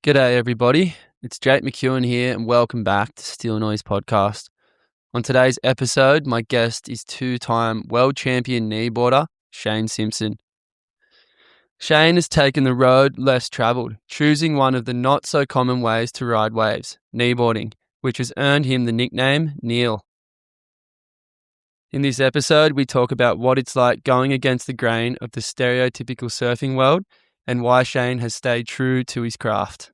G'day everybody, it's Jake McEwen here and welcome back to Steel Noise Podcast. On today's episode, my guest is two-time world champion kneeboarder, Chayne Simpson. Chayne has taken the road less travelled, choosing one of the not-so-common ways to ride waves, kneeboarding, which has earned him the nickname Neal. In this episode, we talk about what it's like going against the grain of the stereotypical surfing world and why Chayne has stayed true to his craft.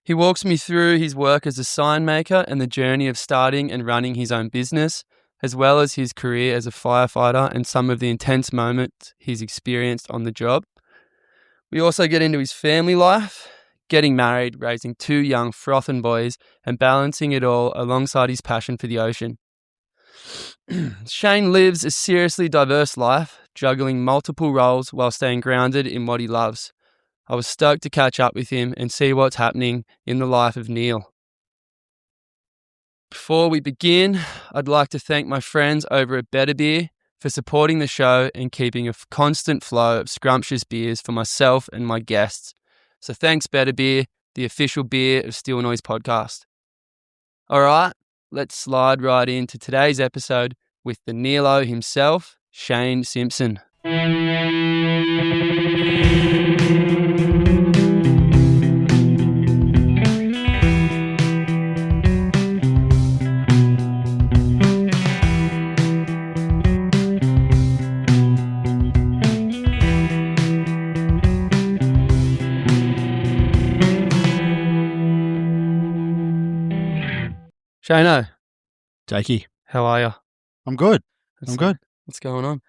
He walks me through his work as a sign maker and the journey of starting and running his own business, as well as his career as a firefighter and some of the intense moments he's experienced on the job. We also get into his family life, getting married, raising two young frothing boys, and balancing it all alongside his passion for the ocean. Chayne lives a seriously diverse life, juggling multiple roles while staying grounded in what he loves. I was stoked to catch up with him and see what's happening in the life of Neal. Before we begin, I'd like to thank my friends over at Better Beer for supporting the show and keeping a constant flow of scrumptious beers for myself and my guests. So thanks, Better Beer, the official beer of Steel Noise Podcast. All right, let's slide right into today's episode with the Nealo himself, Chayne Simpson. Chayne, Jakey, how are you? I'm good. I'm good. What's going on?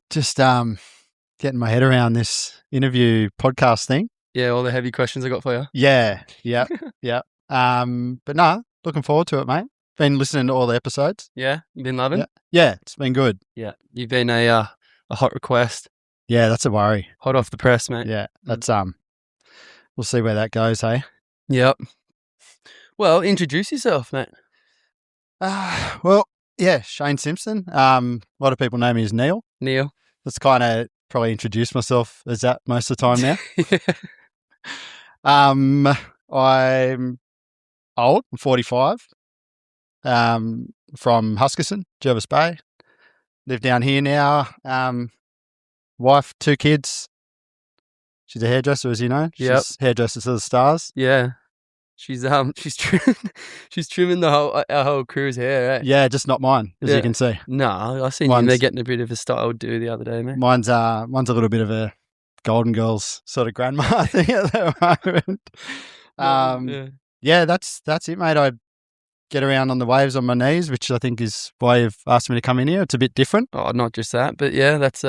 Just getting my head around this interview podcast thing. Yeah, all the heavy questions I got for you. Yeah. But no, looking forward to it, mate. Been listening to all the episodes. Yeah, you been loving? Yeah, it's been good. Yeah, you've been a hot request, Yeah, that's a worry. hot off the press, mate. Yeah, that's we'll see where that goes, hey. Yep. Well, introduce yourself, mate. Well, yeah, Chayne Simpson. A lot of people know me as Neal. Neal. That's kind of probably introduced myself as that most of the time now. Yeah. I'm old. I'm 45. From Huskisson, Jervis Bay. Live down here now. Wife, two kids. She's a hairdresser, as you know. Yep. She's hairdresser to the stars. Yeah. She's trimming our whole crew's hair, eh? Yeah, just not mine, as you can see. No, I seen you. They're getting a bit of a style do the other day, mate. Mine's a little bit of a Golden Girls sort of grandma thing at the moment. Yeah, that's it, mate. I get around on the waves on my knees, which I think is why you've asked me to come in here. It's a bit different. Oh, not just that, but yeah, that's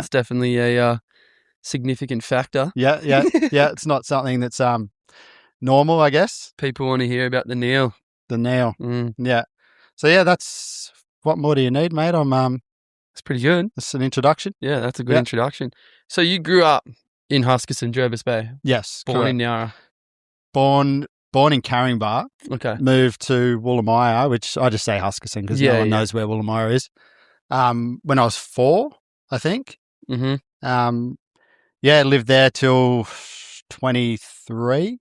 definitely a significant factor. Yeah. It's not something that's normal, I guess. People want to hear about the Neal. The Neal. Mm. Yeah. So yeah, that's what more do you need, mate? It's pretty good. That's an introduction. Yeah, that's a good introduction. So you grew up in Huskisson, Jervis Bay. Yes. Born correct. in Yarra. Born in Caringbah. Okay. Moved to Woolamaya, which I just say Huskisson because no one knows where Woolamaya is. When I was 4, I think. Mm-hmm. Lived there till 23.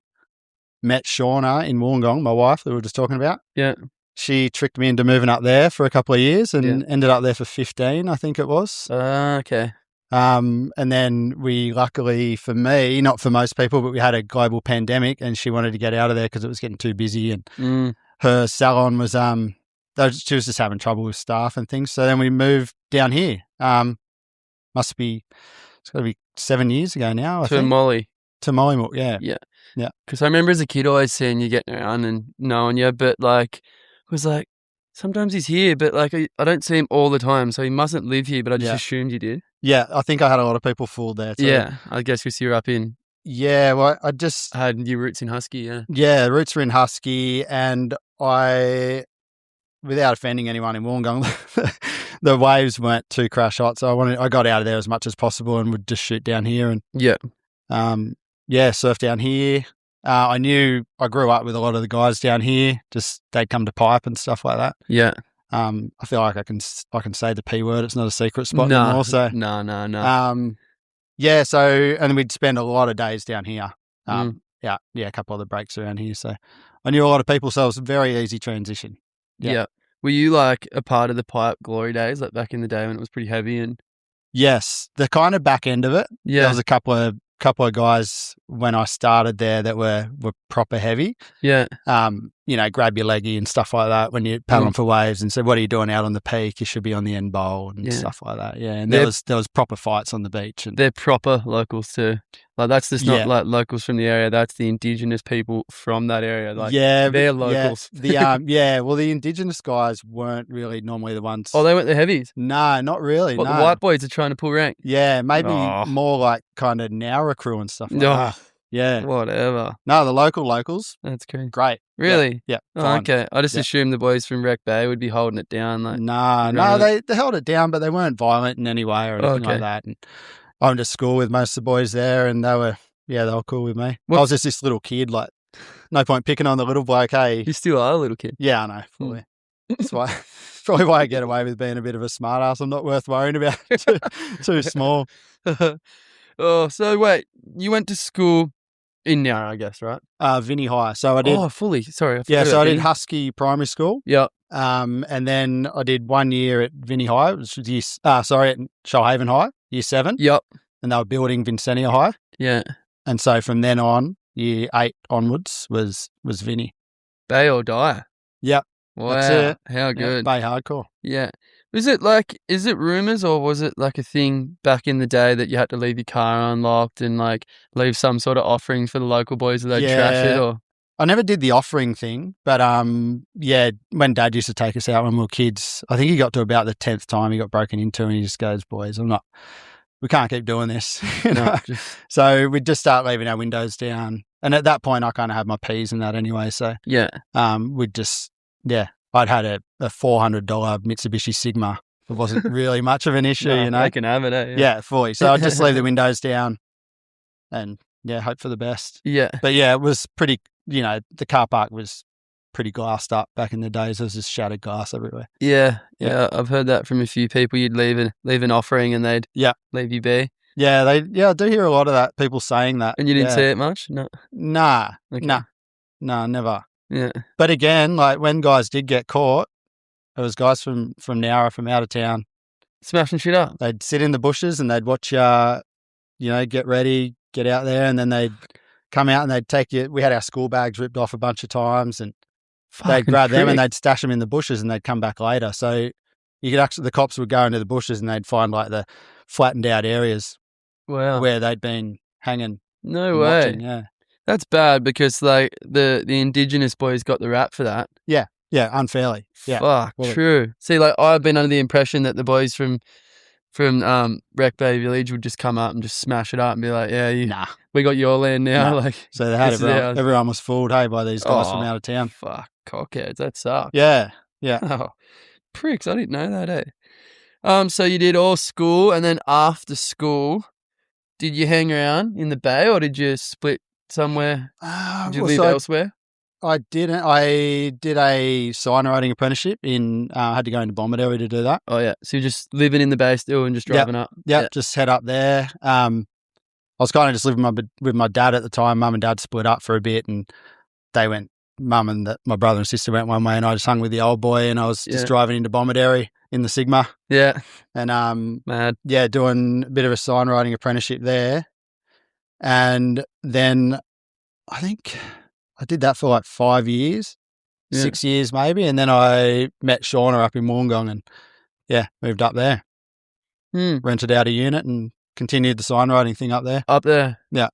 Met Shauna in Wollongong, my wife that we were just talking about. Yeah. She tricked me into moving up there for a couple of years and ended up there for 15, I think it was. Okay. And then we luckily, for me, not for most people, but we had a global pandemic and she wanted to get out of there because it was getting too busy and her salon was, she was just having trouble with staff and things. So then we moved down here. It's got to be 7 years ago now, I think. To Mollymook, yeah. Yeah. Because I remember as a kid always seeing you getting around and knowing you, but like, it was like, sometimes he's here, but like, I don't see him all the time, so he mustn't live here, but I just assumed you did. Yeah, I think I had a lot of people fooled there too. Yeah, I guess because you're up in... Yeah, well, I just... had your roots in Husky, yeah. Yeah, roots were in Husky, and I, without offending anyone in Wollongong, the waves weren't too crash hot, so I got out of there as much as possible and would just shoot down here and... surf down here. I grew up with a lot of the guys down here. Just they'd come to pipe and stuff like that. Yeah. I feel like I can say the P word. It's not a secret spot anymore. So no. yeah. So and we'd spend a lot of days down here. Yeah, a couple of the breaks around here. So I knew a lot of people, so it was a very easy transition. Yeah. Were you like a part of the pipe glory days, like back in the day when it was pretty heavy and? Yes, the kind of back end of it. Yeah. There was a couple of guys when I started there that were proper heavy. Yeah. Grab your leggy and stuff like that when you're paddling for waves and said, what are you doing out on the peak? You should be on the end bowl and stuff like that. Yeah. And there was proper fights on the beach. And they're proper locals too. Like that's just not like locals from the area. That's the indigenous people from that area. Like they're locals. Yeah. Well, the indigenous guys weren't really normally the ones. Oh, they weren't the heavies? No, not really. The white boys are trying to pull rank? Yeah, maybe more like kind of Nowra crew and stuff like that. Yeah. Whatever. No, the locals. That's great. Great. Really? Yeah. Oh, okay. I just assumed the boys from Wreck Bay would be holding it down. Like, no, they held it down, but they weren't violent in any way or anything like that. And I went to school with most of the boys there, and they were cool with me. I was just this little kid, like, no point picking on the little bloke, hey. You still are a little kid. Yeah, I know, fully. That's probably why I get away with being a bit of a smart ass. I'm not worth worrying about. Too small. Oh, so wait, you went to school in Neal, I guess, right? Vinnie High. So I did. Oh, fully. Sorry. So I did Husky Primary School. Yep. And then I did 1 year at Vinnie High, which was at Shoalhaven High, year 7. Yep. And they were building Vincennia High. Yeah. And so from then on, year 8 onwards was Vinnie. Bay or die. Yep. Wow. That's it. How good. Bay hardcore. Yeah. Is it rumours or was it like a thing back in the day that you had to leave your car unlocked and like leave some sort of offering for the local boys that they'd trash it? Or I never did the offering thing, but when Dad used to take us out when we were kids, I think he got to about the 10th time he got broken into and he just goes, boys, we can't keep doing this. So we'd just start leaving our windows down. And at that point I kind of had my P's and that anyway. So we'd just, I'd had a $400 Mitsubishi Sigma. It wasn't really much of an issue, They can have it, Yeah, fully. So I'd just leave the windows down and, hope for the best. Yeah. But, it was pretty, the car park was pretty glassed up back in the days. There was just shattered glass everywhere. Yeah. I've heard that from a few people. You'd leave an offering and they'd leave you be. Yeah, I do hear a lot of that, people saying that. And you didn't see it much? No. Nah. Okay. Nah, never. Yeah. But again, like when guys did get caught, it was guys from Nowra, from out of town. Smashing shit up. They'd sit in the bushes and they'd watch get ready, get out there, and then they'd come out and they'd take you. We had our school bags ripped off a bunch of times and they'd grab them and they'd stash them in the bushes and they'd come back later. So you could the cops would go into the bushes and they'd find like the flattened out areas where they'd been hanging. No way. Watching, yeah. That's bad because like the indigenous boys got the rap for that. Yeah, unfairly. Yeah. Fuck, true. See, like I've been under the impression that the boys from Wreck Bay Village would just come up and just smash it up and be like, we got your land now. Nah. Like, so they had everyone was fooled, by these guys from out of town. Fuck, cockheads, that sucks. Yeah. Oh, pricks, I didn't know that, So you did all school and then after school, did you hang around in the Bay or did you split somewhere? Did you live elsewhere? I didn't. I did a sign writing apprenticeship I had to go into Bomaderry to do that. Oh, yeah. So you're just living in the Bay still and just driving up? Yeah, just head up there. I was kind of just living with my dad at the time. Mum and Dad split up for a bit and they went, Mum and my brother and sister went one way and I just hung with the old boy and I was just driving into Bomaderry in the Sigma. Yeah. And mad. Yeah, doing a bit of a sign writing apprenticeship there. And then I think I did that for like 5 years, 6 years maybe. And then I met Shauna up in Wollongong and moved up there. Rented out a unit and continued the sign writing thing up there. Up there? Yeah.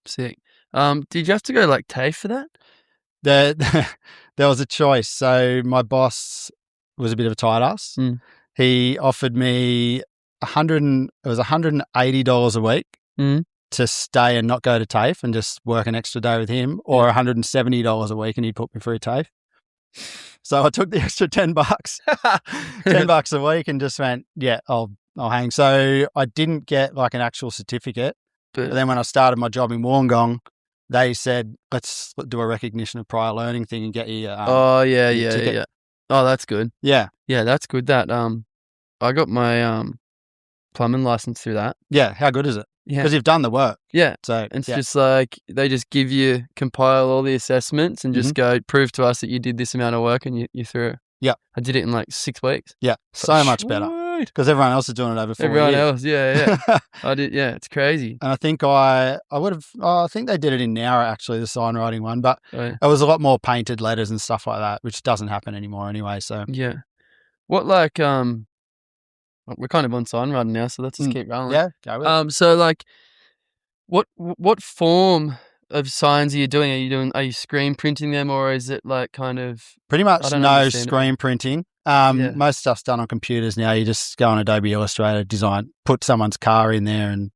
Sick. Did you have to go like TAFE for that? There was a choice. So my boss was a bit of a tight ass. He offered me $180 a week to stay and not go to TAFE and just work an extra day with him, or $170 a week and he'd put me through TAFE. So I took the extra $10, $10 a week and just went, I'll hang. So I didn't get like an actual certificate. But then when I started my job in Wollongong, they said, let's do a recognition of prior learning thing and get you ticket. Oh, that's good. Yeah. Yeah, that's good. That I got my plumbing license through that. Yeah, how good is it? Yeah. Because you've done the work. Yeah. So It's just like they just compile all the assessments and just go prove to us that you did this amount of work and you through. Yeah. I did it in like 6 weeks. Yeah. So much better. Because everyone else is doing it over 4 years. Everyone else, yeah. I did, yeah, it's crazy. And I think I think they did it in Nowra, actually, the sign writing one, but it was a lot more painted letters and stuff like that, which doesn't happen anymore anyway. So yeah, what like we're kind of on sign writing now, so let's just keep rolling. Yeah, go with it. So like, what form of signs are you doing? Are you screen printing them, or is it like kind of pretty much no screen printing? Most stuff's done on computers now. You just go on Adobe Illustrator, put someone's car in there and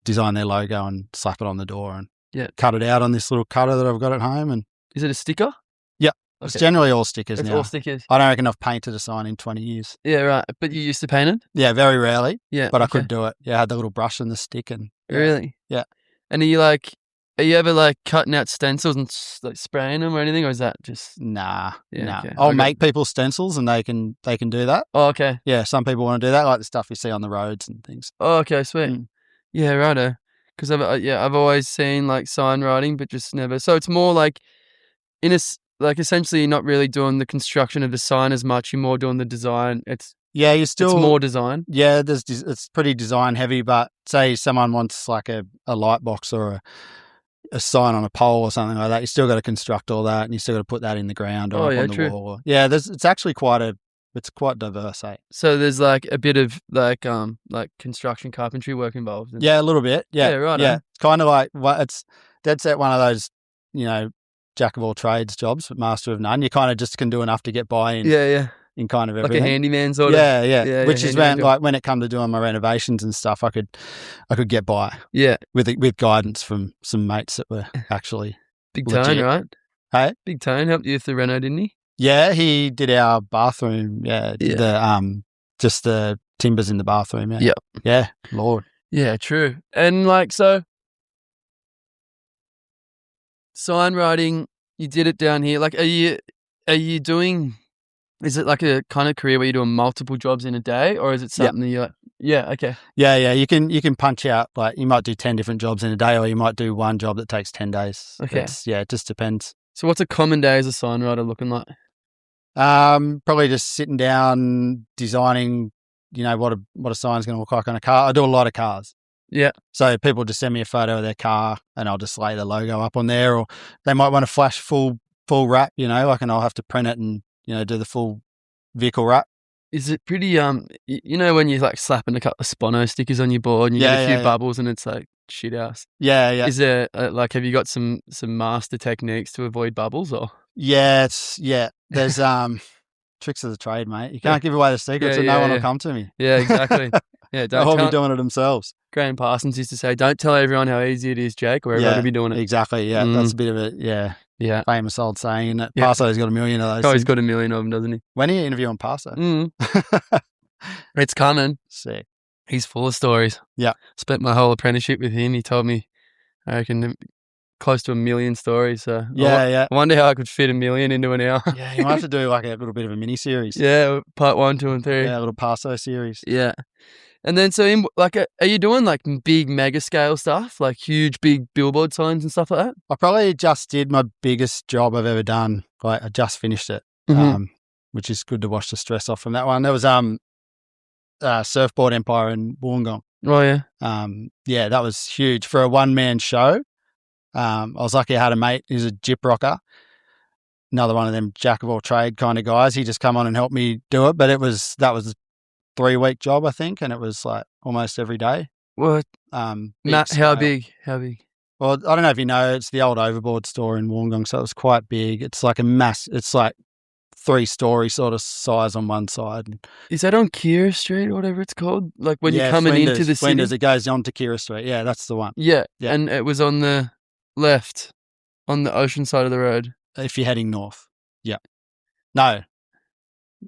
design their logo and slap it on the door and cut it out on this little cutter that I've got at home. And is it a sticker? Yeah, okay. It's generally all stickers now. It's all stickers. I don't reckon I've painted a sign in 20 years. Yeah, right. But you used to paint it? Yeah, very rarely. Yeah, but I could do it. Yeah, I had the little brush and the stick and really. Yeah. And are you ever like cutting out stencils and like spraying them or anything, or is that just nah? Okay. I'll make people stencils and they can do that. Oh, okay. Yeah, some people want to do that, like the stuff you see on the roads and things. Oh, okay, sweet. Yeah, righto. Because I've always seen like sign writing, but just never. So it's more like essentially you're not really doing the construction of the sign as much. You're more doing the design. It's more design. Yeah, it's pretty design heavy. But say someone wants like a light box or a sign on a pole or something like that, you still got to construct all that, and you still got to put that in the ground or up on the wall. It's actually quite diverse, eh? So there's like a bit of like construction carpentry work involved. Yeah, a little bit. Yeah, right. Yeah, it's kind of like it's dead set one of those, jack of all trades jobs, but master of none. You kind of just can do enough to get by in. Yeah. In kind of everything. Like a handyman sort of. Yeah. Which is when it come to doing my renovations and stuff, I could get by. Yeah. With guidance from some mates that were actually Big legit. Tone, right? Hey? Big Tone helped you with the reno, didn't he? Yeah, he did our bathroom. Yeah. Did the just the timbers in the bathroom. Yeah. Yep. Yeah. Lord. Yeah, true. And like so sign writing, you did it down here. Like are you doing, is it like a kind of career where you're doing multiple jobs in a day, or is it something that you're like, yeah, okay. Yeah. You can punch out, like you might do 10 different jobs in a day, or you might do one job that takes 10 days. Okay. It just depends. So what's a common day as a sign writer looking like? Probably just sitting down, designing, what a sign's going to look like on a car. I do a lot of cars. Yeah. So people just send me a photo of their car and I'll just lay the logo up on there, or they might want to flash full wrap, and I'll have to print it and, do the full vehicle wrap. Is it pretty, when you're like slapping a couple of Spono stickers on your board and you get a few bubbles and it's like shit house. Yeah. Is there have you got some master techniques to avoid bubbles or? Yeah, there's tricks of the trade, mate. You can't give away the secrets and no one will come to me. Yeah, exactly. Yeah, they'll all be doing it themselves. Graham Parsons used to say, don't tell everyone how easy it is, Jake, or everyone will be doing it. Exactly, yeah. That's a bit of a, famous old saying, isn't it? Yeah. Parso's got a million of those. Oh, he's got a million of them, doesn't he? When are you interviewing Parso? It's coming. Sick. He's full of stories. Yeah. Spent my whole apprenticeship with him. He told me, I reckon, close to 1 million stories. So I wonder how I could fit 1 million into an hour. Yeah, you might have to do like a little bit of a mini series. Yeah, part 1, 2, and 3. Yeah, a little Parso series. Yeah. And then, so are you doing like big mega scale stuff, like huge big billboard signs and stuff like that? I probably just did my biggest job I've ever done. Like I just finished it, which is good to wash the stress off from that one. There was Surfboard Empire in Wollongong. Oh yeah. That was huge for a one-man show. I was lucky I had a mate who's a jip rocker, another one of them jack of all trade kind of guys. He just come on and helped me do it, but that was a 3-week job, I think, and it was like almost every day. What? How big? Well, I don't know if you know, it's the old Overboard store in Wollongong, so it was quite big. It's like it's like 3-story sort of size on one side. Is that on Kira Street or whatever it's called? Like when you're coming into the city? Flinders, it goes on to Kira Street. Yeah, that's the one. Yeah, and it was on the left, on the ocean side of the road. If you're heading north. Yeah. No,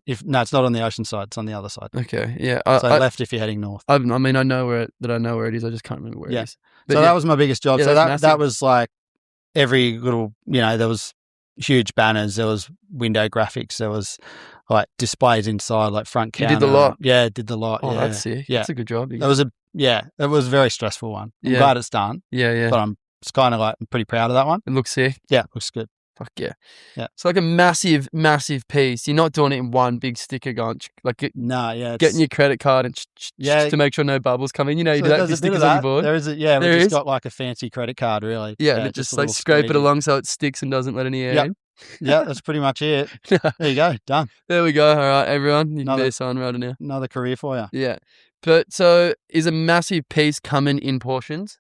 it's not on the ocean side. It's on the other side. Okay, yeah. Left if you're heading north. I mean, I know where it is. I just can't remember where it is. But so that was my biggest job. So that was like every little, there was huge banners. There was window graphics. There was like displays inside, like front counter. You did the lot? Yeah, did the lot. Oh, yeah. that's sick. Yeah. That's a good job. It was a very stressful one. I'm glad it's done. Yeah. But I'm kind of like, I'm pretty proud of that one. It looks sick. Yeah, it looks good. Fuck yeah. Yeah. It's like a massive, massive piece. You're not doing it in one big sticker going, like getting your credit card and to make sure no bubbles come in. You know, you do that with your stickers on your board. There is we just got like a fancy credit card, really. Yeah, and it just like scrape it along so it sticks and doesn't let any air in. Yeah, that's pretty much it. There you go, done. There we go. All right, everyone. You can be a sign rider now. Another career for you. Yeah. But so is a massive piece coming in portions?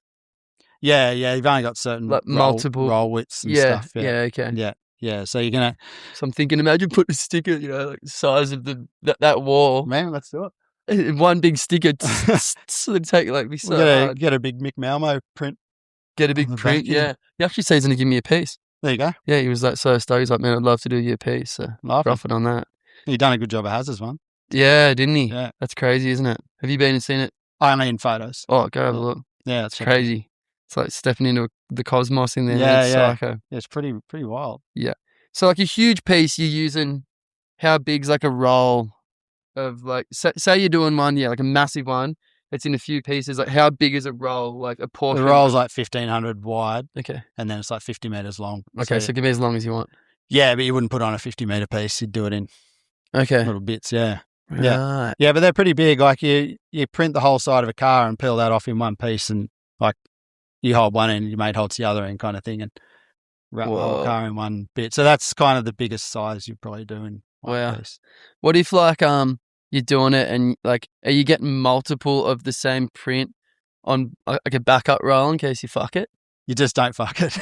Yeah, you've only got certain like multiple roll widths and stuff. Yeah, okay. Yeah, so you're gonna. So I'm thinking, imagine putting a sticker, like the size of that wall. Man, let's do it. One big sticker. It'd take like be so hard. Get a big Mick Malmo print. Get a big print. Yeah. He actually says he's gonna give me a piece. There you go. Yeah, he was like so stoked. He's like, man, I'd love to do you a piece. So profit on that. He done a good job at Hazard's one. Yeah, didn't he? Yeah, that's crazy, isn't it? Have you been and seen it? Only in photos. Oh, go have a look. Yeah, it's crazy. It's like stepping into the cosmos in there. Yeah, psycho. Yeah, it's pretty wild. Yeah. So like a huge piece, you're using how big's like a roll of like say you're doing one, like a massive one. It's in a few pieces. Like how big is a roll? Like a portion. The roll's like 1,500 wide. Okay. And then it's like 50 meters long. Okay, so give me as long as you want. Yeah, but you wouldn't put on a 50-meter piece. You'd do it in little bits. Yeah. Right. Yeah, but they're pretty big. Like you print the whole side of a car and peel that off in one piece, and like you hold one end, your mate holds the other end, kind of thing, and wrap the whole car in one bit. So that's kind of the biggest size you probably do in one piece. What if like you're doing it and like are you getting multiple of the same print on like a backup roll in case you fuck it? You just don't fuck it.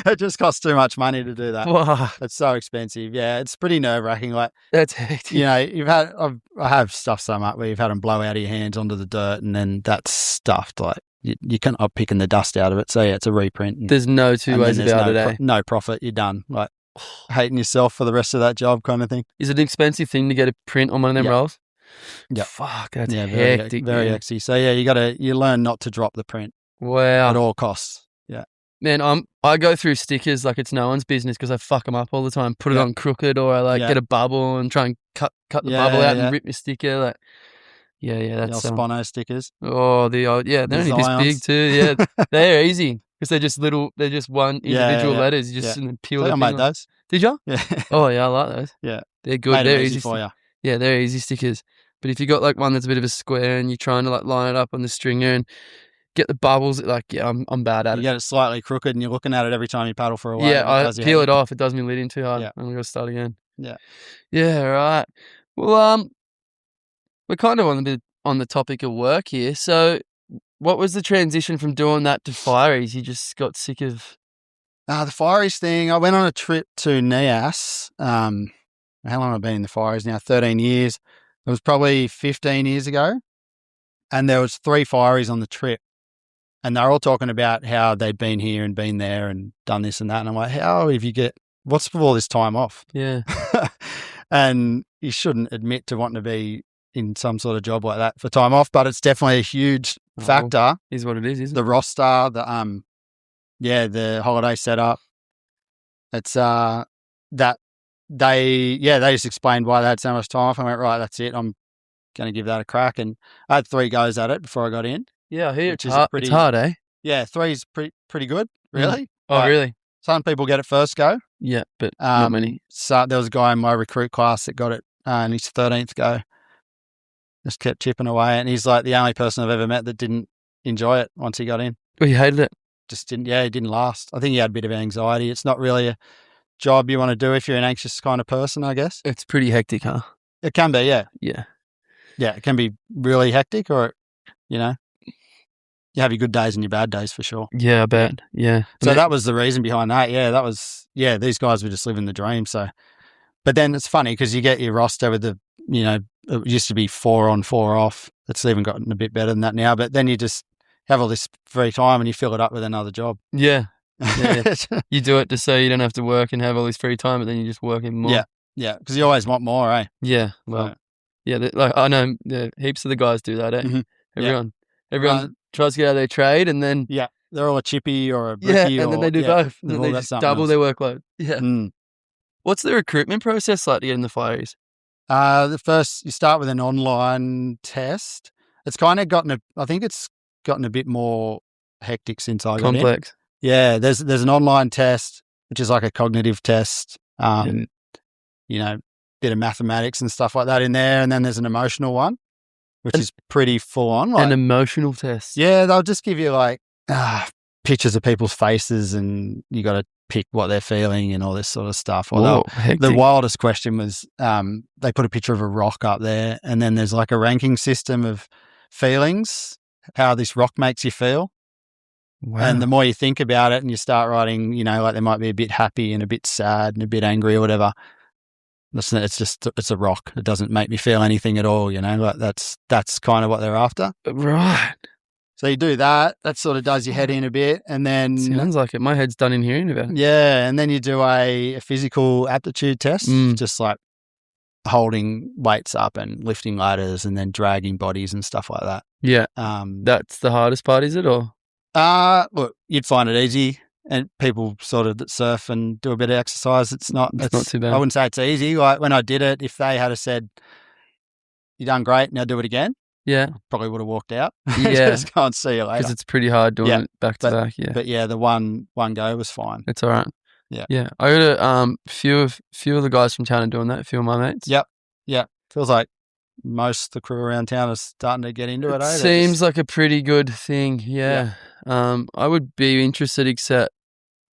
It just costs too much money to do that. Wow. It's so expensive. Yeah, it's pretty nerve-wracking. Like that's hectic. You know, I have stuff so much where you've had them blow out of your hands onto the dirt, and then that's stuffed. Like you can't picking the dust out of it. So yeah, it's a reprint. There's no two ways about it. Eh? No profit. You're done. Like hating yourself for the rest of that job, kind of thing. Is it an expensive thing to get a print on one of them rolls? Yeah. Fuck, that's hectic. Very hectic. So yeah, you learn not to drop the print. Wow. At all costs. Yeah. Man, I go through stickers like it's no one's business because I fuck them up all the time. Put it on crooked, or I like get a bubble and try and cut the bubble out and rip your sticker. Like, that's the Spono stickers. Oh, they're only this big too. Yeah, they're easy because they're just little. They're just one individual letters. You just peel them. I made those. Did you? Yeah. Oh yeah, I like those. Yeah, they're good. They're easy for you. Yeah, they're easy stickers. But if you got like one that's a bit of a square and you're trying to like line it up on the stringer and get the bubbles, like I'm bad at it. You get it slightly crooked and you're looking at it every time you paddle for a while. Yeah, I peel it off. It does me lid in too hard. Yeah. I'm gonna start again. Yeah. Yeah, right. Well, we're kind of on the topic of work here. So what was the transition from doing that to fireys? You just got sick of the fireys thing. I went on a trip to Nias. How long have I been in the fireys now? 13 years. It was probably 15 years ago. And there was 3 fireys on the trip. And they're all talking about how they'd been here and been there and done this and that. And I'm like, how have you what's with all this time off? Yeah. And you shouldn't admit to wanting to be in some sort of job like that for time off, but it's definitely a huge factor. Is what it is, isn't the it? roster, the holiday setup. It's that they just explained why they had so much time off. I went, right, that's it. I'm going to give that a crack. And I had 3 goes at it before I got in. Yeah, I hear it's hard, eh? Yeah, 3's pretty good, really. Oh, really? Some people get it first go. Yeah, but not many. So there was a guy in my recruit class that got it in his 13th go. Just kept chipping away, and he's like the only person I've ever met that didn't enjoy it once he got in. Oh, you hated it? Just didn't. Yeah, he didn't last. I think he had a bit of anxiety. It's not really a job you want to do if you're an anxious kind of person, I guess. It's pretty hectic, huh? It can be, yeah. Yeah. Yeah, it can be really hectic, or you have your good days and your bad days for sure. Yeah, I bet. Yeah. So that was the reason behind that. Yeah, these guys were just living the dream. So, but then it's funny because you get your roster with it used to be 4 on, 4 off. It's even gotten a bit better than that now. But then you just have all this free time and you fill it up with another job. Yeah. You do it just so you don't have to work and have all this free time, but then you just work even more. Yeah, because you always want more, eh? Yeah. Well, like I know heaps of the guys do that, eh? Mm-hmm. Everyone tries to get out of their trade and then they're all a chippy or a Yeah, brickie. and then they do both. And they've then all they got just something double else. their workload. Yeah. Mm. What's the recruitment process like to get in the fireys? The first, you start with an online test. It's kind of I think it's gotten a bit more hectic since I got in. Complex. Yeah, there's an online test, which is like a cognitive test. You know, bit of mathematics and stuff like that in there. And then there's an emotional one, which is pretty full on. An emotional test. Yeah, they'll just give you like pictures of people's faces and you got to pick what they're feeling and all this sort of stuff. Whoa, the wildest question was they put a picture of a rock up there and then there's like a ranking system of feelings, how this rock makes you feel. Wow. And the more you think about it and you start writing, you know, like they might be a bit happy and a bit sad and a bit angry or whatever. It's a rock. It doesn't make me feel anything at all, you know, like that's kind of what they're after. Right. So you do that. That sort of does your head in a bit. And then... Sounds like it. My head's done in hearing about it. Yeah. And then you do a physical aptitude test, just like holding weights up and lifting ladders and then dragging bodies and stuff like that. Yeah. That's the hardest part, is it? Or look, you'd find it easy. And people sort of that surf and do a bit of exercise. It's not too bad. I wouldn't say it's easy. Like when I did it, if they had said, "You done great, now do it again," yeah, I probably would have walked out. Yeah, just go and see you later. Because it's pretty hard doing it back to back. Yeah, but yeah, the one go was fine. It's all right. Yeah, yeah. I got a few of the guys from town are doing that. A few of my mates. Yep. Feels like most of the crew around town are starting to get into it. Seems like a pretty good thing. Yeah. I would be interested, except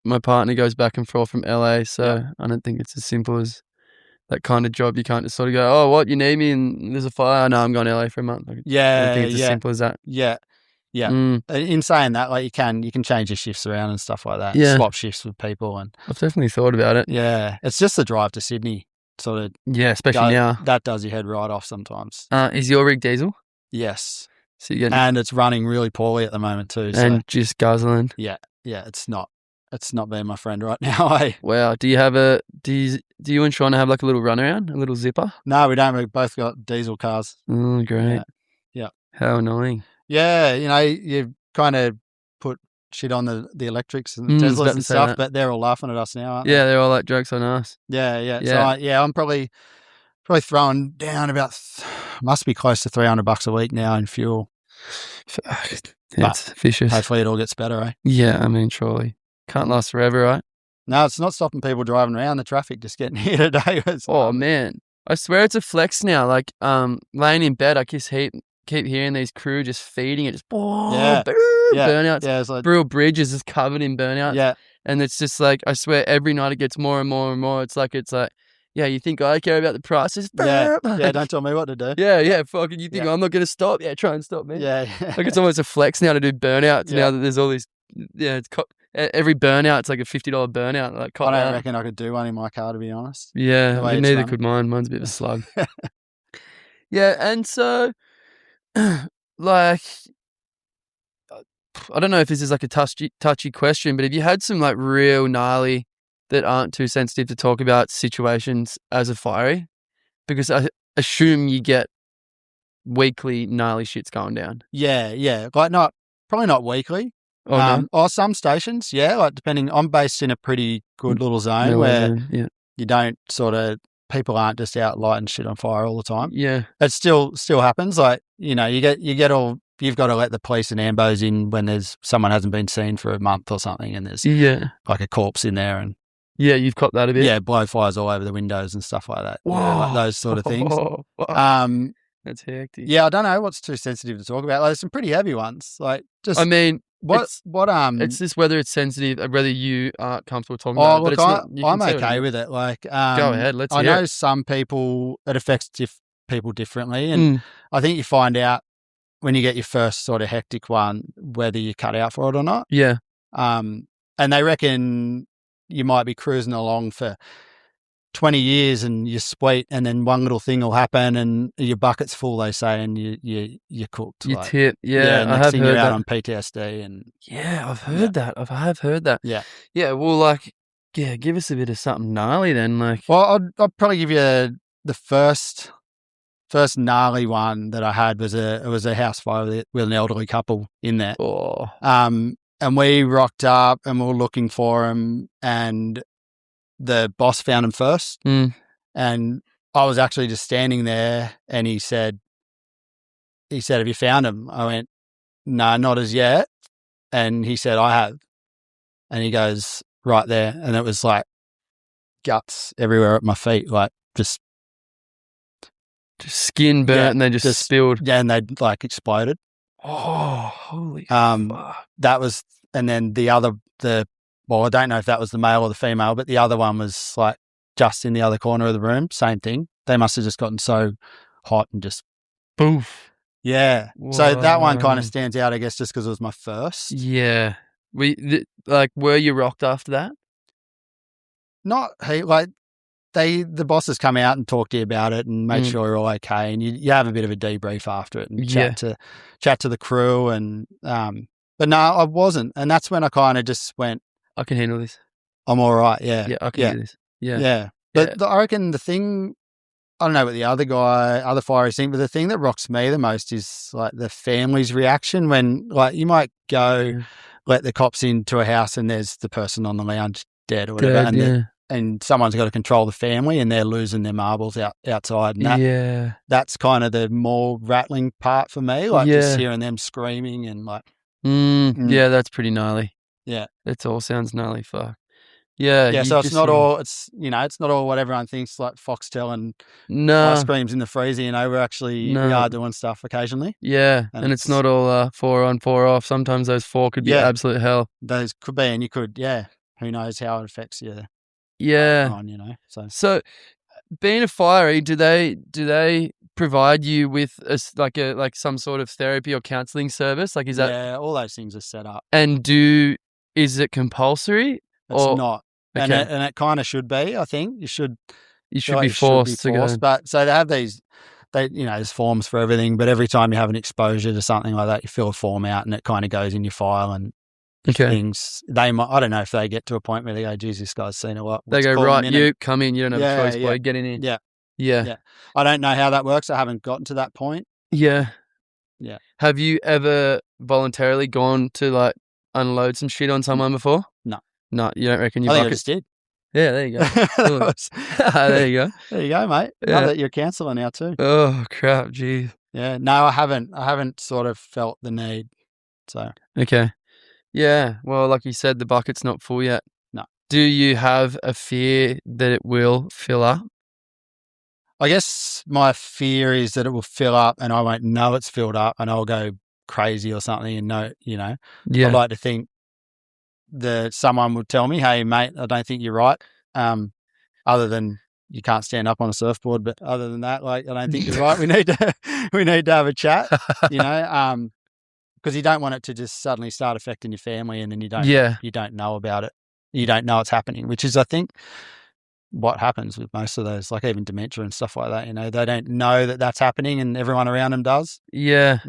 my partner goes back and forth from LA, so I don't think it's as simple as that kind of job. You can't just sort of go, "Oh, what, you need me?" and there's a fire. No, I'm going to LA for a month. I don't think it's as simple as that. Yeah. In saying that, like you can change your shifts around and stuff like that. Yeah. Swap shifts with people, and I've definitely thought about it. Yeah, it's just the drive to Sydney, sort of. Yeah, especially now. That does your head right off sometimes. Is your rig diesel? Yes. So you and it's running really poorly at the moment too. And just guzzling. Yeah, it's not being my friend right now. Eh? Wow. Do you and Shauna have like a little runaround, a little zipper? No, we don't. We've both got diesel cars. Oh, great. Yeah. How annoying. Yeah, you know, you kind of put shit on the electrics and the Teslas and stuff, but they're all laughing at us now, aren't they? Yeah, they're all like jokes on us. Yeah. So I'm probably throwing down about must be close to $300 a week now in fuel. It's vicious. Hopefully it all gets better, eh? Yeah, I mean, surely. Can't last forever, right? No, it's not stopping people driving around. The traffic just getting here today. Man. I swear it's a flex now. Like, laying in bed, I keep hearing these crew just feeding it. Just, burnouts. Yeah, it's like Brill Bridge is just covered in burnouts. Yeah. And it's just like, I swear every night it gets more and more and more. It's like, yeah, you think I care about the prices? Yeah, don't tell me what to do. Yeah, fucking, you think I'm not going to stop? Yeah, try and stop me. Yeah. Like, it's almost a flex now to do burnouts now that there's all these, every burnout, it's like a $50 burnout. Like, I don't reckon I could do one in my car, to be honest. Yeah, neither could mine. Mine's a bit of a slug. Yeah, and so, like, I don't know if this is like a touchy question, but have you had some like real gnarly that aren't too sensitive to talk about situations as a fiery? Because I assume you get weekly gnarly shits going down. Yeah. Like probably not weekly. Oh, no? Or some stations, like depending. I'm based in a pretty good little zone where you don't people aren't just out lighting shit on fire all the time. Yeah. It still happens. Like, you know, you've got to let the police and ambos in when someone hasn't been seen for a month or something and there's like a corpse in there and yeah, you've copped that a bit. Yeah, blow fires all over the windows and stuff like that. Whoa. Yeah, like those sort of things. That's hectic. Yeah, I don't know what's too sensitive to talk about. Like, there's some pretty heavy ones. Like, just I mean, it's just whether it's sensitive, whether you aren't comfortable talking about it. Look, but I'm okay with it. Like, go ahead. Let's hear I know it. some people it affects people differently, and I think you find out when you get your first sort of hectic one whether you cut out for it or not. Yeah. And they reckon you might be cruising along for 20 years and you're sweet, and then one little thing will happen and your bucket's full, they say, and you're cooked. You tip. Yeah, I have heard you're out on PTSD. And yeah, I've heard that. I have heard that. Yeah. Yeah, well, like, yeah, give us a bit of something gnarly then. Like, well, I'll probably give you the first gnarly one that I had was a house fire with an elderly couple in there. Oh. And we rocked up and we were looking for him, and the boss found him first. And I was actually just standing there, and he said, have you found him? I went, no, not as yet. And he said, I have. And he goes, right there. And it was like guts everywhere at my feet, like just skin burnt, and they just spilled. Yeah, and they'd like exploded. Oh, holy fuck. That was, and then I don't know if that was the male or the female, but the other one was like just in the other corner of the room. Same thing. They must have just gotten so hot and just poof. Yeah. Whoa. So that one kind of stands out, I guess, just because it was my first. Yeah. Were you rocked after that? The bosses come out and talk to you about it and make sure you're all okay, and you have a bit of a debrief after it and chat to the crew, and but no, I wasn't, and that's when I kind of just went, I can handle this. I'm all right. Yeah. Yeah, I can do this. Yeah. Yeah. But I reckon the thing, I don't know what the other fireys think, but the thing that rocks me the most is like the family's reaction when, like, you might go let the cops into a house and there's the person on the lounge dead or whatever, and someone's got to control the family and they're losing their marbles outside. And that's kind of the more rattling part for me, like just hearing them screaming and like. Yeah, that's pretty gnarly. Yeah. It all sounds gnarly, fuck. Yeah. Yeah, so it's not all what everyone thinks, like Foxtel and ice creams in the freezer, we're actually, we are doing stuff occasionally. Yeah, and it's not all 4 on 4 off. Sometimes those 4 could be absolute hell. Those could be, and you could, who knows how it affects you. So being a fiery, do they provide you with some sort of therapy or counselling service? Like, is that? Yeah, all those things are set up. And is it compulsory? It's not. Okay. And it kind of should be, I think. You should be forced to go. But so they have these, there's forms for everything, but every time you have an exposure to something like that, you fill a form out and it kind of goes in your file and things. I don't know if they get to a point where they go, geez, this guy's seen a lot. They go, right, you come in, you don't have a choice, boy, get in here. Yeah. I don't know how that works. I haven't gotten to that point. Yeah. Yeah. Have you ever voluntarily gone to like unload some shit on someone before? No, you don't reckon you I think I just did. Yeah, there you go. There you go. There you go, mate. Yeah. Now that you're counsellor now too. Oh, crap, geez. Yeah, no, I haven't sort of felt the need. So. Okay. Yeah, well, like you said, the bucket's not full yet. No. Do you have a fear that it will fill up? I guess my fear is that it will fill up and I won't know it's filled up and I'll go crazy or something and I'd like to think that someone would tell me, hey, mate, I don't think you're right. Other than you can't stand up on a surfboard, but other than that, like, I don't think you're right. We need to have a chat, because you don't want it to just suddenly start affecting your family and then you don't know about it. You don't know it's happening, which is, I think, what happens with most of those, like even dementia and stuff like that. They don't know that that's happening and everyone around them does. Yeah.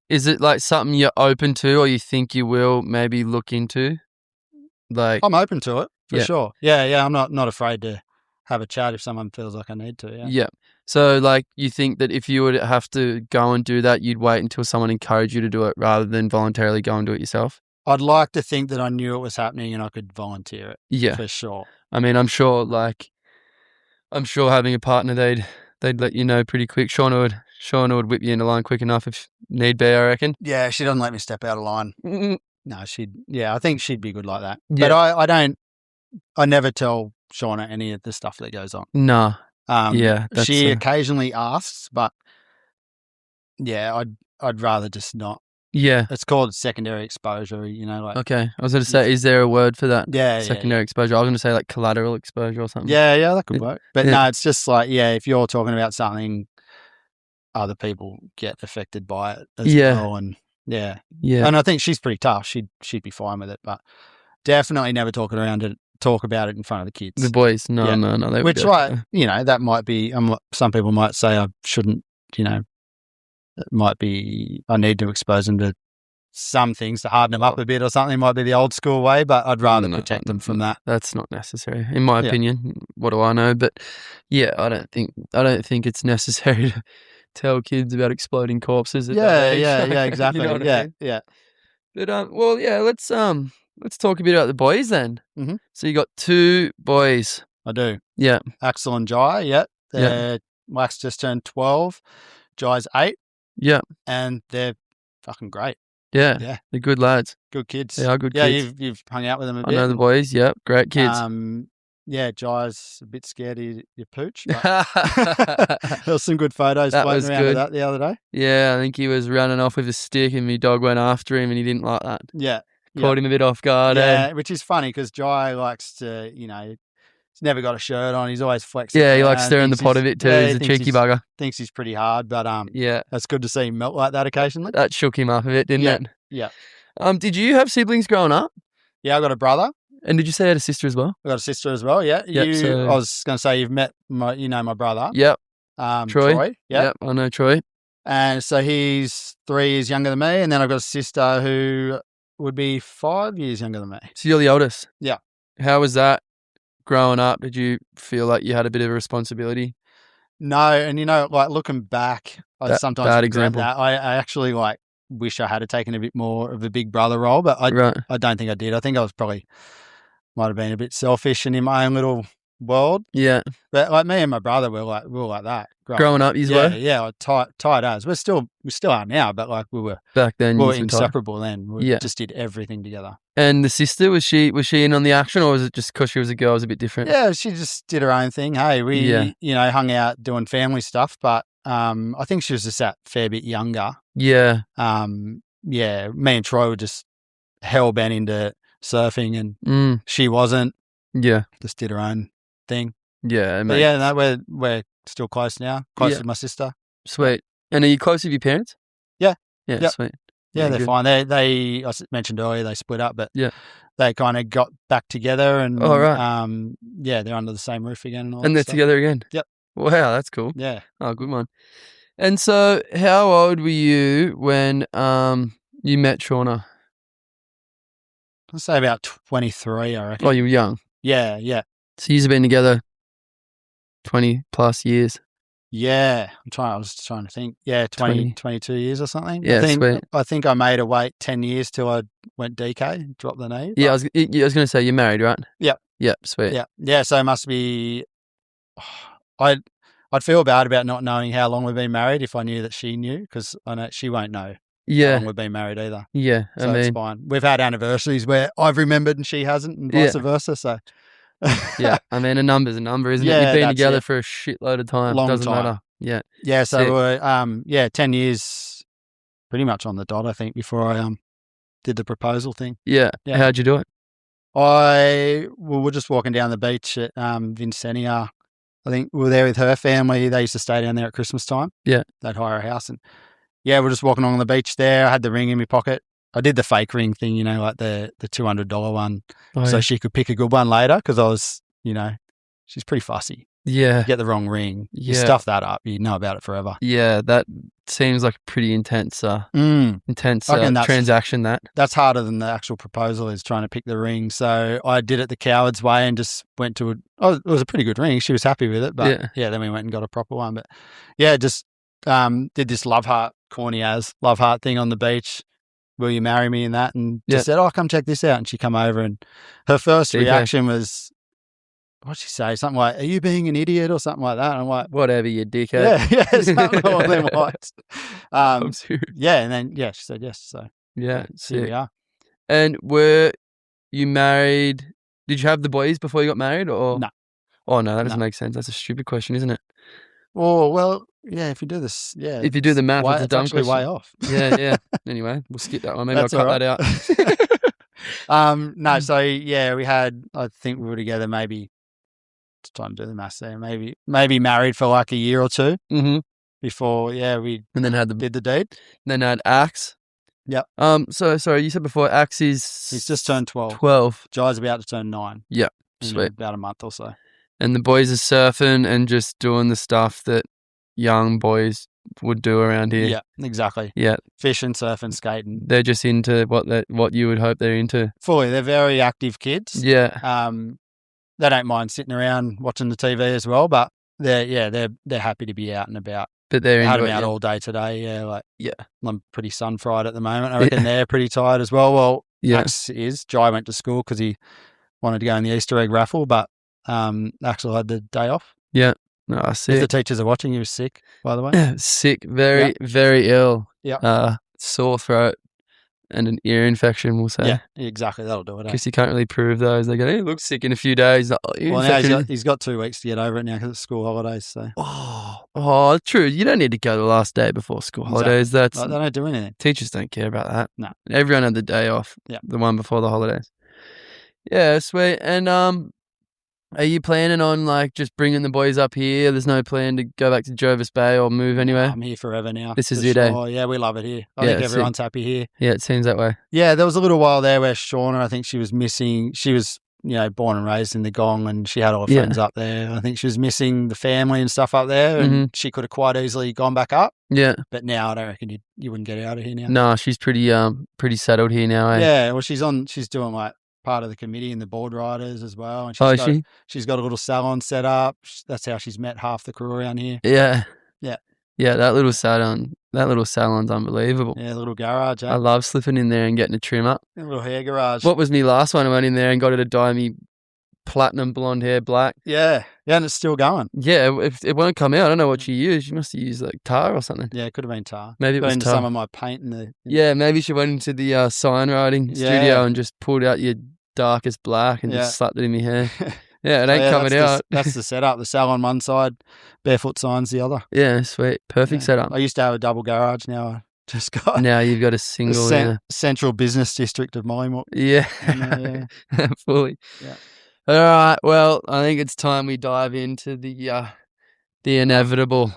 Is it like something you're open to or you think you will maybe look into? Like, I'm open to it for sure. Yeah. I'm not afraid to have a chat if someone feels like I need to. Yeah. Yeah. So, like, you think that if you would have to go and do that, you'd wait until someone encouraged you to do it rather than voluntarily go and do it yourself? I'd like to think that I knew it was happening and I could volunteer it. Yeah. For sure. I mean, I'm sure having a partner, they'd let you know pretty quick. Shauna would whip you into line quick enough if need be, I reckon. Yeah, she doesn't let me step out of line. No, I think she'd be good like that. Yeah. But I never tell Shauna any of the stuff that goes on. No. She occasionally asks, but I'd rather just not. Yeah. It's called secondary exposure, Okay. I was going to say, is there a word for that? Yeah. Secondary exposure. I was going to say like collateral exposure or something. Yeah, that could work. But no, it's just like, if you're talking about something, other people get affected by it as well. And yeah. And I think she's pretty tough. She'd be fine with it, but definitely never talk about it in front of the kids. The boys. No. They would. Which, that might be, some people might say I shouldn't, it might be, I need to expose them to some things to harden them up a bit or something. It might be the old school way, but I'd rather protect them from that. That's not necessary, in my opinion. What do I know? But I don't think it's necessary to tell kids about exploding corpses. At that age. Exactly. You know what I mean? Yeah. But well, yeah, let's talk a bit about the boys then. Mhm. So you got 2 boys. I do. Yeah. Axel and Jai, yeah. Yeah. Max just turned 12. Jai's 8. Yeah. And they're fucking great. Yeah. Yeah. They're good lads. Good kids. They are good yeah, kids. you've hung out with them a I bit. know the boys. Yep. Great kids. Yeah, Jai's a bit scared of your pooch. But there was some good photos That floating was around good. of that the other day. Yeah, I think he was running off with a stick and my dog went after him and he didn't like that. Yeah. Caught him a bit off guard. Yeah, which is funny because Jai likes to, he's never got a shirt on. He's always flexing. Yeah, he around, likes stirring the pot a bit too. He's a cheeky bugger. Thinks he's pretty hard, but yeah, that's good to see him melt like that occasionally. That shook him up a bit, didn't it? Yeah. Did you have siblings growing up? Yeah, I got a brother. And did you say you had a sister as well? I got a sister as well. Yeah. Yep, I was going to say you've met my brother. Yep. Troy. Yep, I know Troy. And so he's 3 years younger than me, and then I've got a sister who would be 5 years younger than me. So you're the oldest? Yeah. How was that growing up? Did you feel like you had a bit of a responsibility? No, and like looking back, I sometimes bad regret example. that. I actually wish I had taken a bit more of a big brother role, but I don't think I did. I think I was might have been a bit selfish and in my own little world. Yeah. But like me and my brother we were like that. Growing up, you were? Yeah, tight as. We still are now, but like we were back then. We were inseparable then. We just did everything together. And the sister, was she in on the action, or was it just because she was a girl, it was a bit different? Yeah, she just did her own thing. Hey, we hung out doing family stuff, but I think she was just that fair bit younger. Yeah. Yeah, me and Troy were just hell bent into surfing, and she wasn't. Yeah, just did her own thing. Yeah, but yeah, no, we're still close now. Close with my sister. Sweet. And are you close with your parents? Yeah. Yeah. Sweet. Yeah, they're fine. They I mentioned earlier they split up, but they kind of got back together, and they're under the same roof again. And they're together again. Yep. Wow, that's cool. Yeah. Oh, good one. And so, how old were you when you met Shauna? I'd say about 23, I reckon. Oh, you were young. Yeah, yeah. So you've been together 20 plus years. Yeah, I was trying to think. Yeah, 22 years or something. Yeah, sweet. I think I made her wait 10 years till I went DK, dropped the knee. Yeah, I was going to say you're married, right? Yep. Yep, sweet. Yeah. So it must be. I'd feel bad about not knowing how long we've been married if I knew that she knew, because I know she won't know how long we've been married either. Yeah, so it's fine. We've had anniversaries where I've remembered and she hasn't, and vice versa. So. Yeah, I mean, a number's a number, isn't it? You've been together for a shitload of time. Doesn't matter. Yeah. Yeah, so we're 10 years pretty much on the dot, I think, before I did the proposal thing. Yeah. How'd you do it? We're just walking down the beach at Vincenia. I think we were there with her family. They used to stay down there at Christmas time. Yeah. They'd hire a house, and we're just walking along the beach there. I had the ring in my pocket. I did the fake ring thing, like the $200 one, so she could pick a good one later, because I was, she's pretty fussy. Yeah. You get the wrong ring. You stuff that up, you know about it forever. Yeah, that seems like a pretty intense transaction. That's harder than the actual proposal, is trying to pick the ring. So I did it the coward's way and just went to it was a pretty good ring. She was happy with it, but then we went and got a proper one. But just did this love heart thing on the beach. Will you marry me in that? And just said, come check this out. And she come over, and her first reaction was, what'd she say? Something like, are you being an idiot or something like that? And I'm like, whatever, you dickhead. Yeah, something along them lines. I'm serious. Yeah, and then, she said yes. So, here we are. And were you married? Did you have the boys before you got married? Or? No. Oh, no, that doesn't make sense. That's a stupid question, isn't it? Oh, well, yeah, if you do this, if you do the math, it's a dumb question. Way off. Yeah. Anyway, we'll skip that one. Maybe I'll cut that out. No, so, we had, I think we were together maybe, time to do the maths there, maybe married for like a year or two before, we and then did the deed. Then had Axe. Yep. So, sorry, you said before Axe he's just turned 12. 12. Jai's about to turn 9. Yep. Sweet. About a month or so. And the boys are surfing and just doing the stuff that young boys would do around here. Yeah, exactly. Yeah. Fishing, surfing, skating. They're just into what you would hope they're into. Fully. They're very active kids. Yeah. They don't mind sitting around watching the TV as well, but they're happy to be out and about. But they're I had into them it, out yeah. all day today. Yeah, Yeah. I'm pretty sun fried at the moment. I reckon they're pretty tired as well. Well, Yeah. Max is. Jai went to school because he wanted to go in the Easter egg raffle, but Axel had the day off. Yeah. No, If the sick. teachers are watching, he was sick, by the way. Sick. Very, very ill. Yeah. Sore throat and an ear infection, we'll say. Yeah, exactly. That'll do it. Because you can't really prove those. They go, he looks sick in a few days. Oh, Well, now he's got 2 weeks to get over it now because it's school holidays. So. Oh, true. You don't need to go the last day before school holidays. That's they don't do anything. Teachers don't care about that. No. Everyone had the day off. Yeah. The one before the holidays. Yeah, sweet. And are you planning on like just bringing the boys up here? There's no plan to go back to Jervis Bay or move anywhere? I'm here forever now. This is your day. Yeah, we love it here. I think everyone's happy here. Yeah, it seems that way. Yeah, there was a little while there where Shauna, I think she was missing. She was, born and raised in the Gong, and she had all her friends up there. I think she was missing the family and stuff up there, and she could have quite easily gone back up. Yeah. But now I don't reckon you wouldn't get out of here now. No, she's pretty settled here now, eh? Yeah, well, she's doing like part of the committee and the board riders as well. And she's got a little salon set up. That's how she's met half the crew around here. Yeah. Yeah. Yeah, that little salon's unbelievable. Yeah, a little garage. Eh? I love slipping in there and getting a trim up. A little hair garage. What was me last one? I went in there and got her to dye me platinum blonde hair black. Yeah, and it's still going. Yeah, it won't come out. I don't know what she used. She must have used like tar or something. Yeah, it could have been tar. Maybe it was into tar. some of my paint in the. Yeah, maybe she went into the sign writing studio and just pulled out your darkest black and just slapped it in my hair. Yeah, it ain't coming out. That's the setup. The cell on one side, barefoot signs the other. Yeah, sweet. Perfect setup. I used to have a double garage. Now I just got. Now you've got a single. Central business district of Mollymook. Yeah. Fully. Yeah. All right. Well, I think it's time we dive into the inevitable.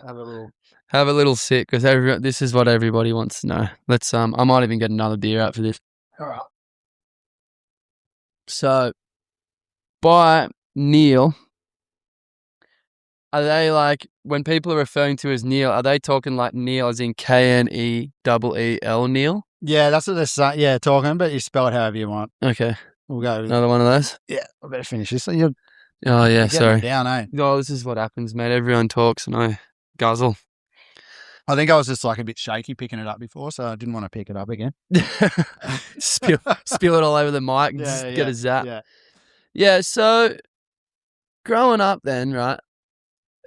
Have a little sit because this is what everybody wants to know. Let's. I might even get another beer out for this. All right. So, by Neal, are they like, when people are referring to as Neal, are they talking like Neal as in KNEEL Neal? Yeah, that's what they're saying. Yeah, talking, but you spell it however you want. Okay. We'll go. Another one of those? Yeah, I better finish this. Oh, yeah, sorry. Down, eh? Oh, this is what happens, mate. Everyone talks and I guzzle. I think I was just like a bit shaky picking it up before, so I didn't want to pick it up again. Spill it all over the mic and just get a zap. Yeah, so growing up then, right,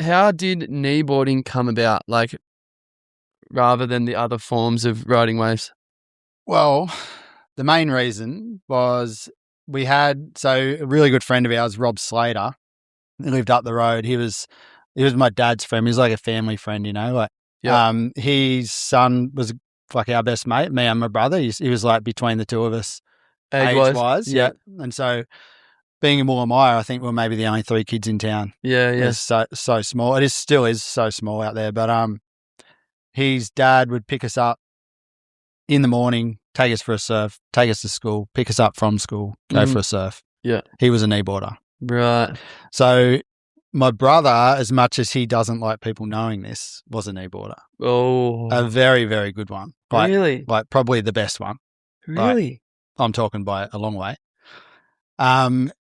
how did kneeboarding come about, like, rather than the other forms of riding waves? Well, the main reason was we had, a really good friend of ours, Rob Slater, he lived up the road. He was my dad's friend. He was like a family friend, his son was like our best mate, me and my brother. He was like between the two of us age-wise. Yeah. And so being in Woolloomoollee, I think we're maybe the only 3 kids in town. Yeah. It's so small. It still is so small out there. But his dad would pick us up in the morning, take us for a surf, take us to school, pick us up from school, go for a surf. Yeah. He was a kneeboarder. Right. So my brother, as much as he doesn't like people knowing this, was a kneeboarder. Oh. A very, very good one. Really? Like probably the best one. Really? I'm talking by a long way.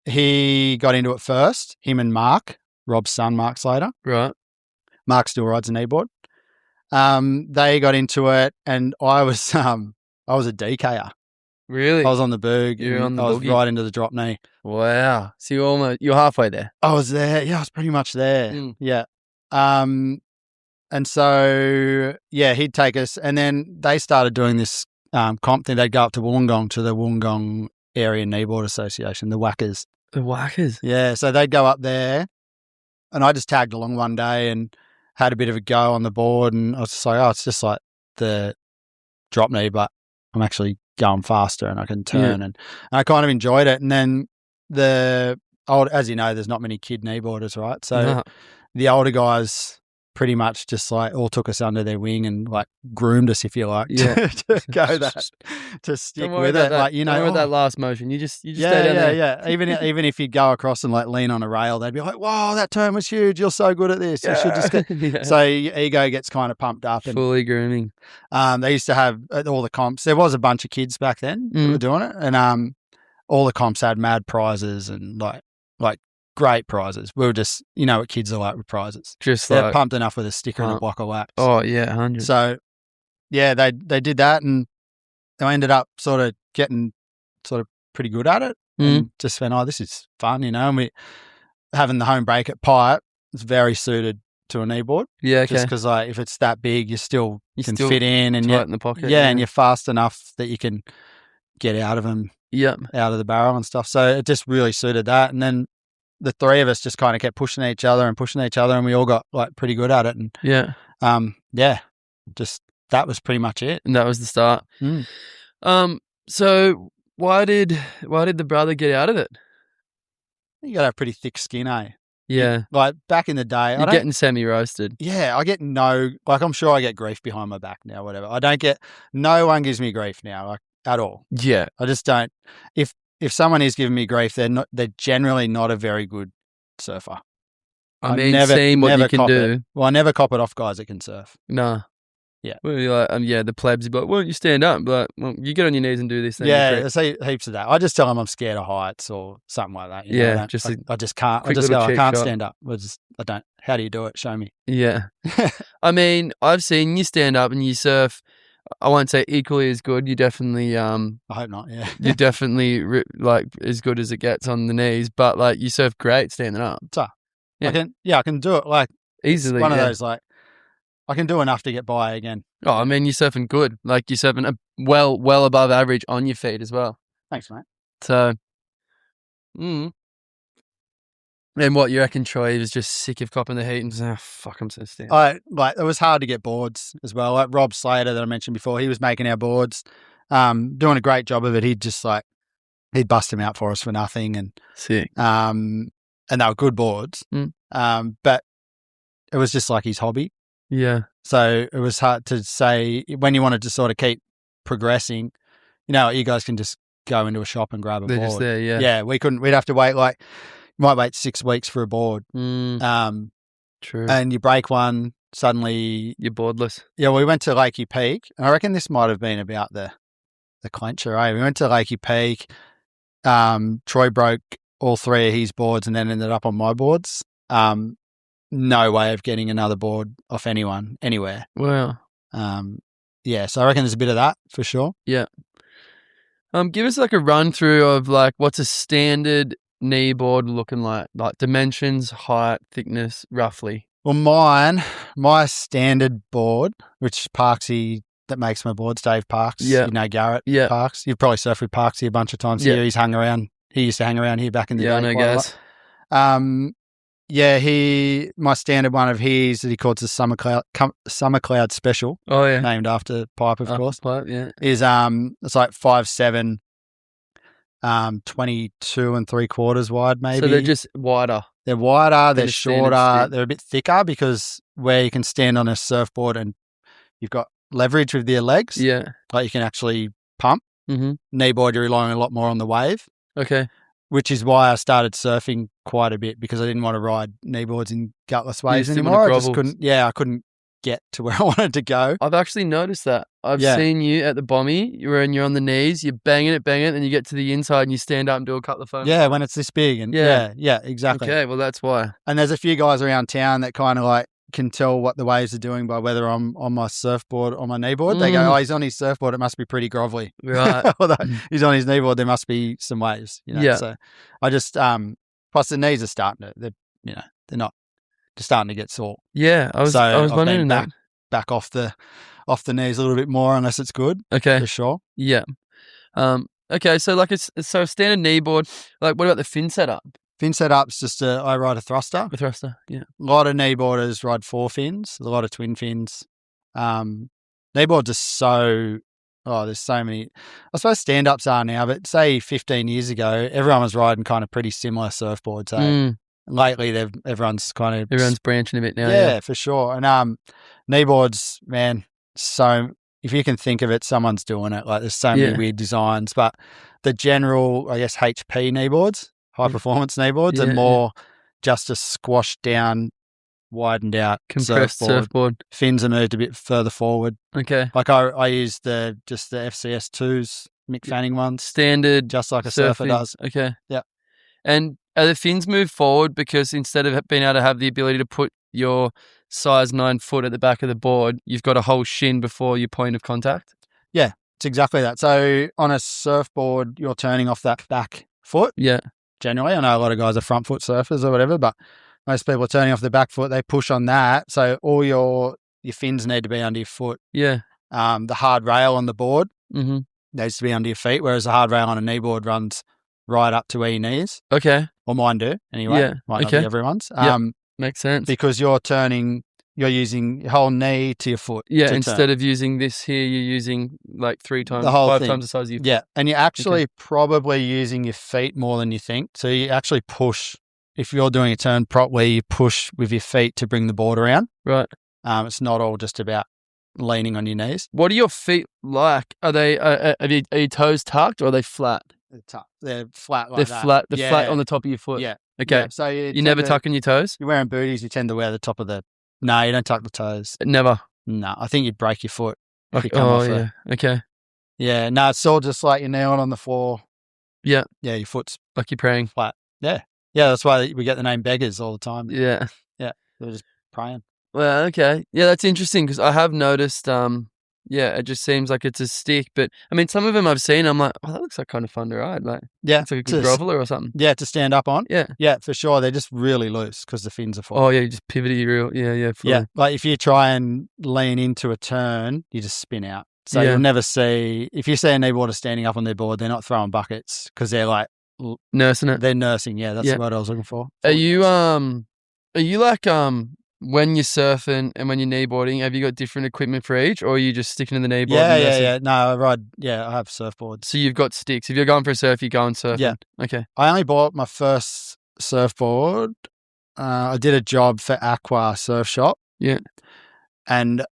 He got into it first, him and Mark, Rob's son, Mark Slater. Right. Mark still rides a kneeboard. They got into it and I was a DKer. Really? I was on the berg. You're on the I was boogie. right into the drop knee. Wow. So you're halfway there. I was there. Yeah, I was pretty much there. Yeah. And so, he'd take us and then they started doing this comp thing. They'd go up to Wollongong, to the Wollongong Area Kneeboard Association, the Whackers. The Whackers? Yeah, so they'd go up there and I just tagged along one day and had a bit of a go on the board and I was just like, it's just like the drop knee, but I'm actually going faster and I can turn and I kind of enjoyed it. And then as you know, there's not many kid kneeboarders, right? So the older guys pretty much just like all took us under their wing and like groomed us, if you like, to go to stick with it. Like, Don't worry about that last motion. You just stay down there. Yeah. Even if you go across and like lean on a rail, they'd be like, "Whoa, that turn was huge. You're so good at this. You should just get." So your ego gets kind of pumped up. And, fully grooming. They used to have all the comps. There was a bunch of kids back then who were doing it, and all the comps had mad prizes and like great prizes. We were just, you know what kids are like with prizes. Just They're like pumped enough with a sticker and a block of wax. Oh yeah, 100. So yeah, they did that, and I ended up sort of getting sort of pretty good at it, and just went, oh, this is fun, you know. And we having the home break at Pipe is very suited to a kneeboard. Yeah, okay. Just because like if it's that big, you still can fit in, and tight in the pocket. Yeah, and you're fast enough that you can get out of them. Yep. Out of the barrel and stuff. So it just really suited that. And then the three of us just kind of kept pushing each other, and we all got like pretty good at it. And just that was pretty much it. And that was the start. So why did the brother get out of it? You got to have pretty thick skin, eh? Yeah. Like back in the day, you're getting semi-roasted. Yeah, I get I'm sure I get grief behind my back now, whatever. No one gives me grief now, like at all. Yeah. I just don't. If someone is giving me grief, they're generally not a very good surfer. I mean, seeing what you can do. Well, I never cop it off guys that can surf. No. Yeah. Well, you're like, the plebs, but why don't you stand up? But well, you get on your knees and do this thing. Yeah, there's heaps of that. I just tell them I'm scared of heights or something like that. You know, I just can't. I just go, I can't stand up. I don't. How do you do it? Show me. Yeah. I mean, I've seen you stand up and you surf. I won't say equally as good. You definitely. I hope not. Yeah. You're definitely like as good as it gets on the knees, but like you surf great standing up. So, yeah. I can do it like easily. One of those like I can do enough to get by again. Oh, I mean, you're surfing good. Like you're surfing well above average on your feet as well. Thanks, mate. So, And what you reckon, Troy? He was just sick of copping the heat and just, fuck, I'm so stiff. It was hard to get boards as well. Like Rob Slater that I mentioned before, he was making our boards, doing a great job of it. He'd bust them out for us for nothing, and sick. And they were good boards. But it was just like his hobby. Yeah. So it was hard to say when you wanted to sort of keep progressing. You know, you guys can just go into a shop and grab a board. They're just there, yeah. Yeah, we couldn't. We'd have to wait might wait 6 weeks for a board. True. And you break one, suddenly you're boardless. Yeah, we went to Lakey Peak, and I reckon this might have been about the clencher, eh? We went to Lakey Peak. Troy broke all three of his boards and then ended up on my boards. No way of getting another board off anyone, anywhere. Wow. Yeah, so I reckon there's a bit of that for sure. Yeah. Give us like a run through of like what's a standard kneeboard looking like dimensions, height, thickness, roughly. Well, my standard board, which Parksy that makes my boards, Dave Parks. Yeah. You know Garrett Parks. You've probably surfed with Parksy a bunch of times here. He's hung around. He used to hang around here back in the day. Yeah, I know, guys. My standard one of his that he calls the Summer Cloud Special. Oh yeah, named after Pipe, of course. Pipe, yeah. Is it's like 5'7", 22 3/4 wide, maybe. So they're just wider. They're wider. They're shorter. They're a bit thicker because where you can stand on a surfboard and you've got leverage with your legs. Yeah, like you can actually pump. Mm-hmm. Kneeboard, you're relying a lot more on the wave. Okay. Which is why I started surfing quite a bit, because I didn't want to ride kneeboards in gutless waves anymore. I just couldn't. Yeah, I couldn't get to where I wanted to go. I've actually noticed that. I've seen you at the bommy when you're on the knees, you're banging it, then you get to the inside and you stand up and do a couple of foam. Yeah, when it's this big. And yeah, exactly. Okay, well that's why. And there's a few guys around town that kind of like can tell what the waves are doing by whether I'm on my surfboard or my kneeboard. They go, oh, he's on his surfboard, it must be pretty grovelly. Right. Although he's on his kneeboard, there must be some waves. You know? Yeah. So I just plus the knees are starting to they're not just starting to get sore. Yeah, I was wondering that. Back off the knees a little bit more unless it's good. Okay. For sure. Yeah. Okay, so like it's a standard kneeboard. Like what about the fin setup? Fin setup's just I ride a thruster. A thruster, yeah. A lot of kneeboarders ride 4 fins, a lot of twin fins. Kneeboards are there's so many. I suppose stand-ups are now, but say 15 years ago, everyone was riding kind of pretty similar surfboards. Lately, everyone's branching a bit now. Yeah, for sure. And kneeboards, man, so if you can think of it, someone's doing it. Like there's so many weird designs, but the general, I guess, HP kneeboards, high performance kneeboards, are more just a squashed down, widened out compressed surfboard. Fins are moved a bit further forward. Okay. Like I use the FCS 2s, Mick Fanning ones. Standard. Just like a surfer does. Okay. Yeah. And are the fins moved forward because instead of being able to have the ability to put your size 9 foot at the back of the board, you've got a whole shin before your point of contact? Yeah, it's exactly that. So on a surfboard, you're turning off that back foot. Yeah. Generally, I know a lot of guys are front foot surfers or whatever, but most people are turning off the back foot. They push on that. So all your fins need to be under your foot. Yeah. The hard rail on the board Mm-hmm. needs to be under your feet, whereas the hard rail on a kneeboard runs right up to where your knees. Okay. Or mine do, anyway. Yeah. Might not Okay. be everyone's. Makes sense. Because you're using your whole knee to your foot. Yeah, to instead turn. of using this here, you're using like 3 times, The whole 5 thing. times the size of your Yeah, and you're actually probably using your feet more than you think. So you actually push, if you're doing a turn properly, you push with your feet to bring the board around. Right. It's not all just about leaning on your knees. What are your feet like? Are they are your toes tucked or are they flat? They're flat like They're that. flat. They're flat on the top of your foot. Yeah. Okay. Yeah. So You never tucking your toes? You're wearing booties, you tend to wear the top of the... No, you don't tuck the toes. Never. No, I think you'd break your foot. If Okay. you come off yeah. Okay. Yeah, no, it's all just like you're kneeling on the floor. Yeah. Yeah, your foot's Like you're praying. flat. Yeah. Yeah, that's why we get the name beggars all the time. Yeah. They're just praying. Well, okay. Yeah, that's interesting because I have noticed, it just seems like it's a stick. But, I mean, some of them I've seen, I'm like, oh, that looks like kind of fun to ride. Like, Yeah. it's like a good groveler or something. Yeah, to stand up on. Yeah. Yeah, for sure. They're just really loose because the fins are full. Oh, yeah, you just pivot it real. Yeah, fully. Yeah, like if you try and lean into a turn, you just spin out. So Yeah. you'll never see, if you see a kneeboarder standing up on their board, they're not throwing buckets because they're like, Nursing it. they're nursing. Yeah, that's Yeah. the word I was looking for. Are you like, when you're surfing and when you're kneeboarding, have you got different equipment for each or are you just sticking to the kneeboard? Yeah. No, I have surfboards. So you've got sticks. If you're going for a surf, you go and surf. Yeah. Okay. I only bought my first surfboard. I did a job for Aqua Surf Shop. Yeah. And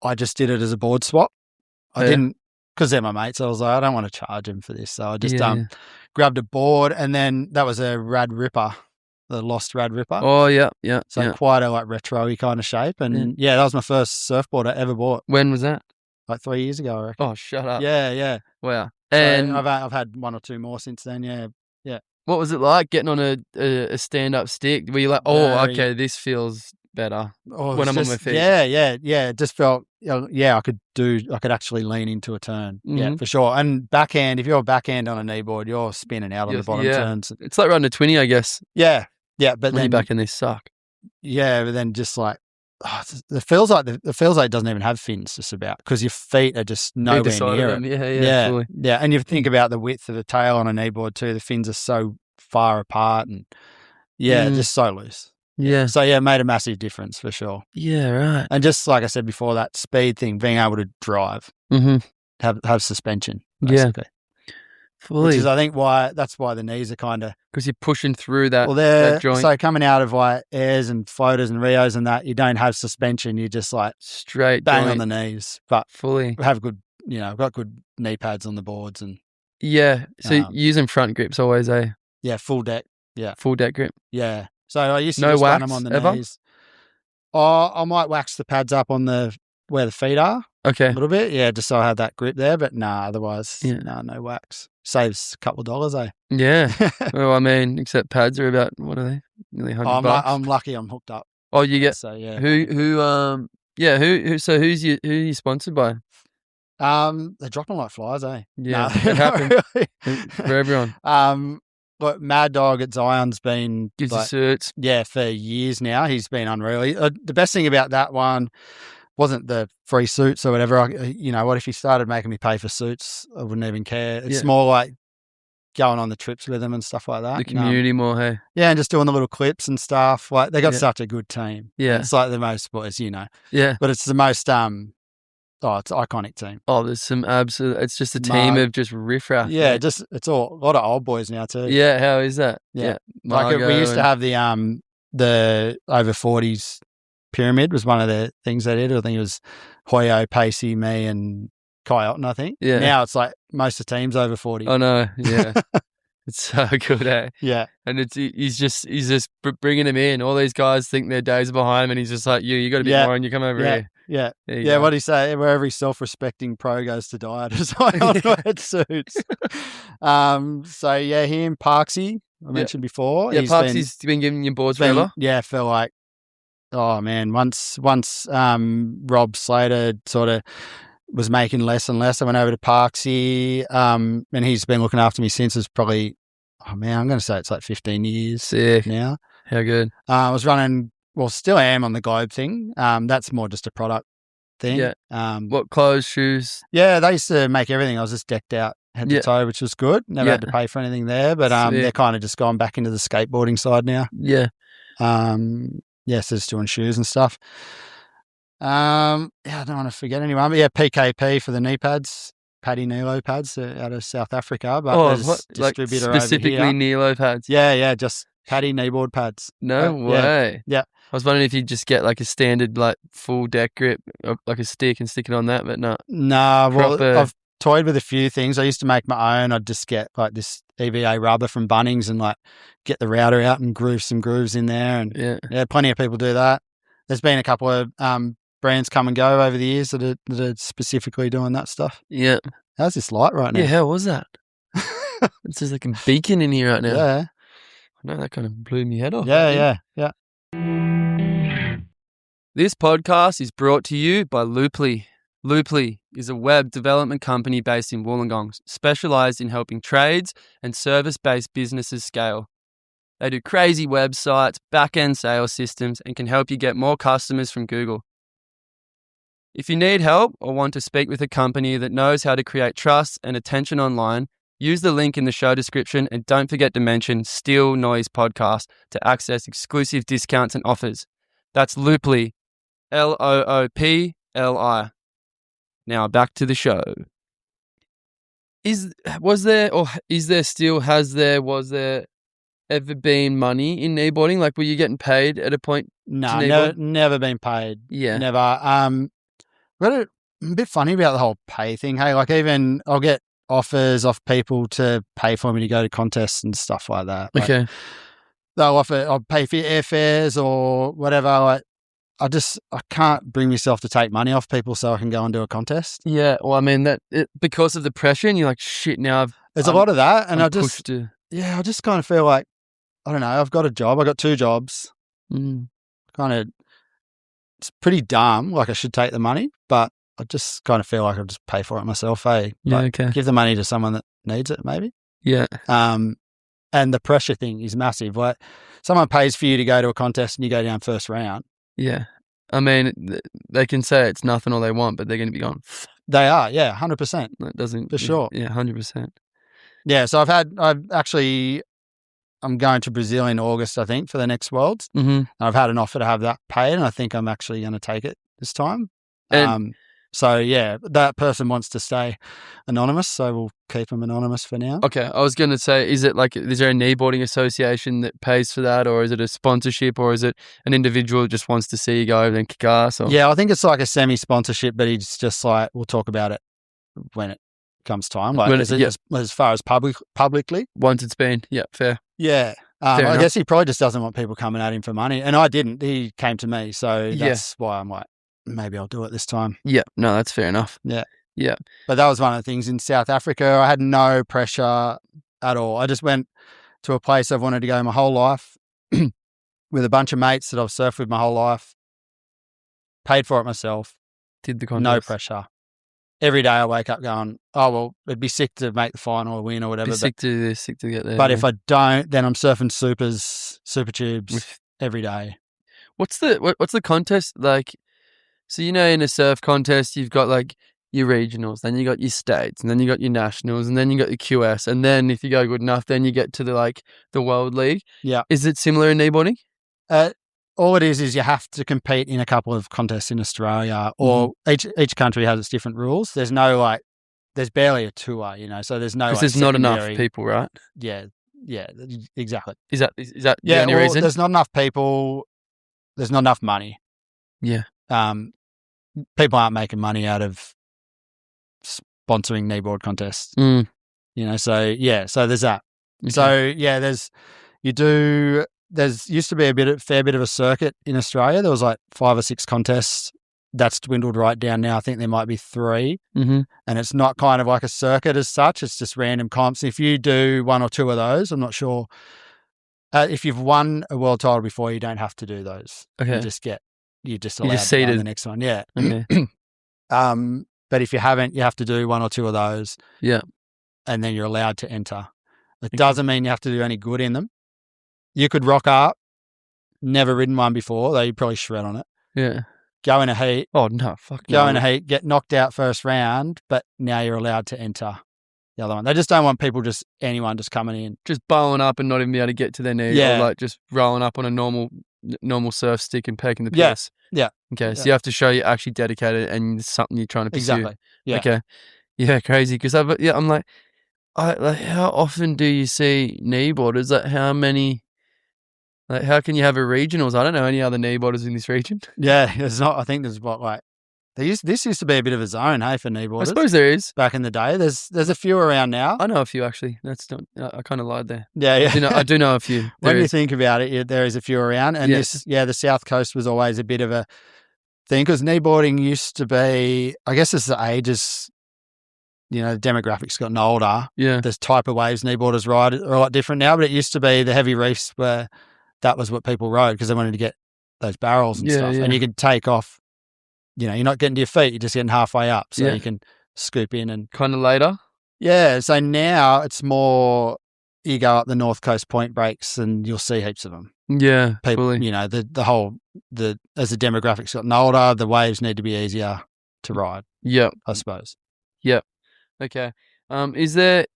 I just did it as a board swap. I Yeah. didn't, because they're my mates. I was like, I don't want to charge them for this. So I just Yeah. grabbed a board, and then that was a Rad Ripper, the Lost Rad Ripper. Oh, yeah. So quite a like retro-y kind of shape. And yeah, that was my first surfboard I ever bought. When was that? Like 3 years ago, I reckon. Oh, shut up. Yeah. Wow. So And I've had 1 or 2 more since then. Yeah. what was it like getting on a stand-up stick? Were you like, oh, Very- okay, this feels better Oh, when it's I'm on my just- feet? Yeah. It just felt, I could actually lean into a turn. Yeah, Mhm. for sure. And backhand, if you're backhand on a kneeboard, you're spinning out on the bottom turns. It's like riding a 20, I guess. Yeah. But When then you're back in, they suck. Yeah, but then just like it feels like it doesn't even have fins just about because your feet are just Either nowhere side of near them. it. Yeah, fully. Yeah. And you think about the width of the tail on a kneeboard too. The fins are so far apart and just so loose. Yeah. So yeah, it made a massive difference for sure. Yeah, right. And just like I said before, that speed thing, being able to drive, Mm-hmm. have suspension, Yeah. basically. Fully. Which is, I think, that's why the knees are kind of Because you're pushing through that, they're that joint so coming out of like airs and floaters and Rios and that, you don't have suspension. You just like straight bang joint. on the knees, but Fully. have good, I've got good knee pads on the boards and Yeah. So using front grips always, full deck. full deck grip. Yeah. So I used to No just run wax them on the ever? knees. Oh, I might wax the pads up on where the feet are Okay. a little bit. Yeah. Just so I have that grip there, but otherwise, Yeah. no wax. Saves a couple of dollars, eh? Yeah. Well, I mean, except pads are about, what are they? Nearly $100. I'm lucky I'm hooked up. Oh, you get So yeah. so who are you sponsored by? They're dropping like flies, eh? Yeah, No, it happens. really. For everyone. Look, Mad Dog at Zion's been Gives like, you certs. for years now. He's been unreal. The best thing about that one wasn't the free suits or whatever. What if he started making me pay for suits? I wouldn't even care. It's more like going on the trips with them and stuff like that. The community more, hey? Yeah, and just doing the little clips and stuff. Like they got Yeah. such a good team. Yeah. It's like the most boys, Yeah. but it's the most it's an iconic team. Oh, there's some absolute. It's just a team of just riffraff. Yeah, mate. it's all a lot of old boys now too. Yeah, how is that? Yeah. Margot Like we used to and- have the over 40s pyramid was one of the things they did. I think it was Hoyo, Pacey, me, and Kai Otten, I think. Yeah. Now it's like most of the teams over 40. Oh no, yeah. It's so good, eh? Yeah. And he's just bringing them in. All these guys think their days are behind him, and he's just like, you got a bit more, and you come over Yeah. here. Yeah. There you Yeah. go. What do you say? Where every self-respecting pro goes to die, just like on wetsuits. So yeah, him, Parksy, I mentioned before. Yeah, Parksy's been giving you boards forever. Yeah, for like, oh man, once Rob Slater sort of was making less and less, I went over to Parksy, and he's been looking after me since. It's probably, oh man, I'm going to say it's like 15 years Sick. now. How good. I was running, well, still am on the Globe thing. That's more just a product thing. Yeah. What clothes, shoes? Yeah, they used to make everything. I was just decked out head to toe, which was good. Never had to pay for anything there, but they're kind of just gone back into the skateboarding side now. Yeah. Yeah, so just doing shoes and stuff. Yeah, I don't want to forget anyone, but yeah, PKP for the knee pads, Paddy Nilo pads out of South Africa, but there's distributor like specifically over here. Nilo pads? Yeah, just Paddy kneeboard pads. No way. Yeah. I was wondering if you just get like a standard like full deck grip, like a stick and stick it on that, but no. No, well, I've toyed with a few things. I used to make my own. I'd just get like this EVA rubber from Bunnings and like get the router out and groove some grooves in there. And yeah, plenty of people do that. There's been a couple of brands come and go over the years that are specifically doing that stuff. Yeah. How's this light right now? Yeah, how was that? It's just like a beacon in here right now. Yeah. I know, that kind of blew me head off. Yeah. This podcast is brought to you by Looply. Looply is a web development company based in Wollongong, specialised in helping trades and service-based businesses scale. They do crazy websites, back-end sales systems, and can help you get more customers from Google. If you need help or want to speak with a company that knows how to create trust and attention online, use the link in the show description and don't forget to mention Still Noise Podcast to access exclusive discounts and offers. That's Looply, Loopli. Now back to the show. Was there ever been money in kneeboarding? Like, were you getting paid at a point? No, never been paid. Yeah. Never. But a bit funny about the whole pay thing. Hey, like even I'll get offers off people to pay for me to go to contests and stuff like that. Like, okay. They'll offer, I'll pay for your airfares or whatever. Like, I can't bring myself to take money off people so I can go and do a contest. Yeah. Well, I mean, because of the pressure and you're like, shit, now there's a lot of that. And I just kind of feel like, I don't know, I've got a job. I got 2 jobs. Kind of, it's pretty dumb. Like I should take the money, but I just kind of feel like I'll just pay for it myself. Hey, give the money to someone that needs it, maybe. Yeah. And the pressure thing is massive. Like someone pays for you to go to a contest and you go down first round. Yeah. I mean, they can say it's nothing all they want, but they're going to be going. They are, yeah, 100%. That doesn't for sure. Yeah, 100%. Yeah. So I'm going to Brazil in August, I think, for the next Worlds. And I've had an offer to have that paid, and I think I'm actually going to take it this time. So yeah, that person wants to stay anonymous, so we'll keep them anonymous for now. Okay, I was going to say, is there a kneeboarding association that pays for that, or is it a sponsorship, or is it an individual that just wants to see you go over and kick ass? Or? Yeah, I think it's like a semi-sponsorship, but he's just like, we'll talk about it when it comes time. Like, as far as publicly? Once it's been, fair. Yeah. I guess he probably just doesn't want people coming at him for money, and I didn't. He came to me, so that's why I'm like, maybe I'll do it this time. Yeah, no, that's fair enough. Yeah. Yeah. But that was one of the things in South Africa. I had no pressure at all. I just went to a place I've wanted to go my whole life with a bunch of mates that I've surfed with my whole life, paid for it myself. Did the contest. No pressure. Every day I wake up going, oh, well, it'd be sick to make the final or win or whatever. Sick to get there. But if I don't, then I'm surfing super tubes every day. What's the contest like? So, in a surf contest, you've got like your regionals, then you got your states, and then you got your nationals, and then you got your QS. And then if you go good enough, then you get to the World League. Yeah. Is it similar in kneeboarding? All it is you have to compete in a couple of contests in Australia, or each country has its different rules. There's no there's barely a tour, so there's no. Because there's not enough people, right? Yeah, exactly. Is that the only reason? There's not enough people. There's not enough money. Yeah. People aren't making money out of sponsoring kneeboard contests. So there's that. Okay. So there's used to be a fair bit of a circuit in Australia. There was like 5 or 6 contests. That's dwindled right down now. I think there might be 3. And it's not kind of like a circuit as such. It's just random comps. If you do 1 or 2 of those, I'm not sure If you've won a world title before, you don't have to do those. Okay. You're just allowed to go seated. on the next one. Yeah. Okay. But if you haven't, you have to do one or two of those. Yeah. And then you're allowed to enter. It doesn't mean you have to do any good in them. You could rock up, never ridden one before, though you'd probably shred on it. Yeah. Go in a heat. Oh, no. Fuck Go no. in a heat, get knocked out first round, but now you're allowed to enter the other one. They just don't want anyone just coming in. Just bowling up and not even be able to get to their knee. Yeah. Or like just rolling up on a normal surf stick and pegging the piss. Yeah. Okay. So you have to show you're actually dedicated and it's something you're trying to pursue. Exactly. Yeah. Okay. Yeah. Crazy. Because I'm like, how often do you see kneeboarders? Like how many? Like how can you have a regionals? I don't know any other kneeboarders in this region. Yeah, there's not. I think there's this used to be a bit of a zone, hey, for kneeboarders. I suppose there is. Back in the day, there's a few around now. I know a few actually. That's not. I kind of lied there. Yeah. I do know a few. When you think about it, there is a few around, and the South Coast was always a bit of a thing because kneeboarding used to be. I guess as the ages, the demographics gotten older. Yeah, the type of waves kneeboarders ride are a lot different now, but it used to be the heavy reefs where that was what people rode because they wanted to get those barrels and stuff. Yeah. And you could take off, you're not getting to your feet, you're just getting halfway up. So you can scoop in and kind of later. Yeah. So now it's more, you go up the North Coast point breaks and you'll see heaps of them. Yeah. People, fully. as the demographics gotten older, the waves need to be easier to ride. Yeah. I suppose. Yeah. Okay. Is there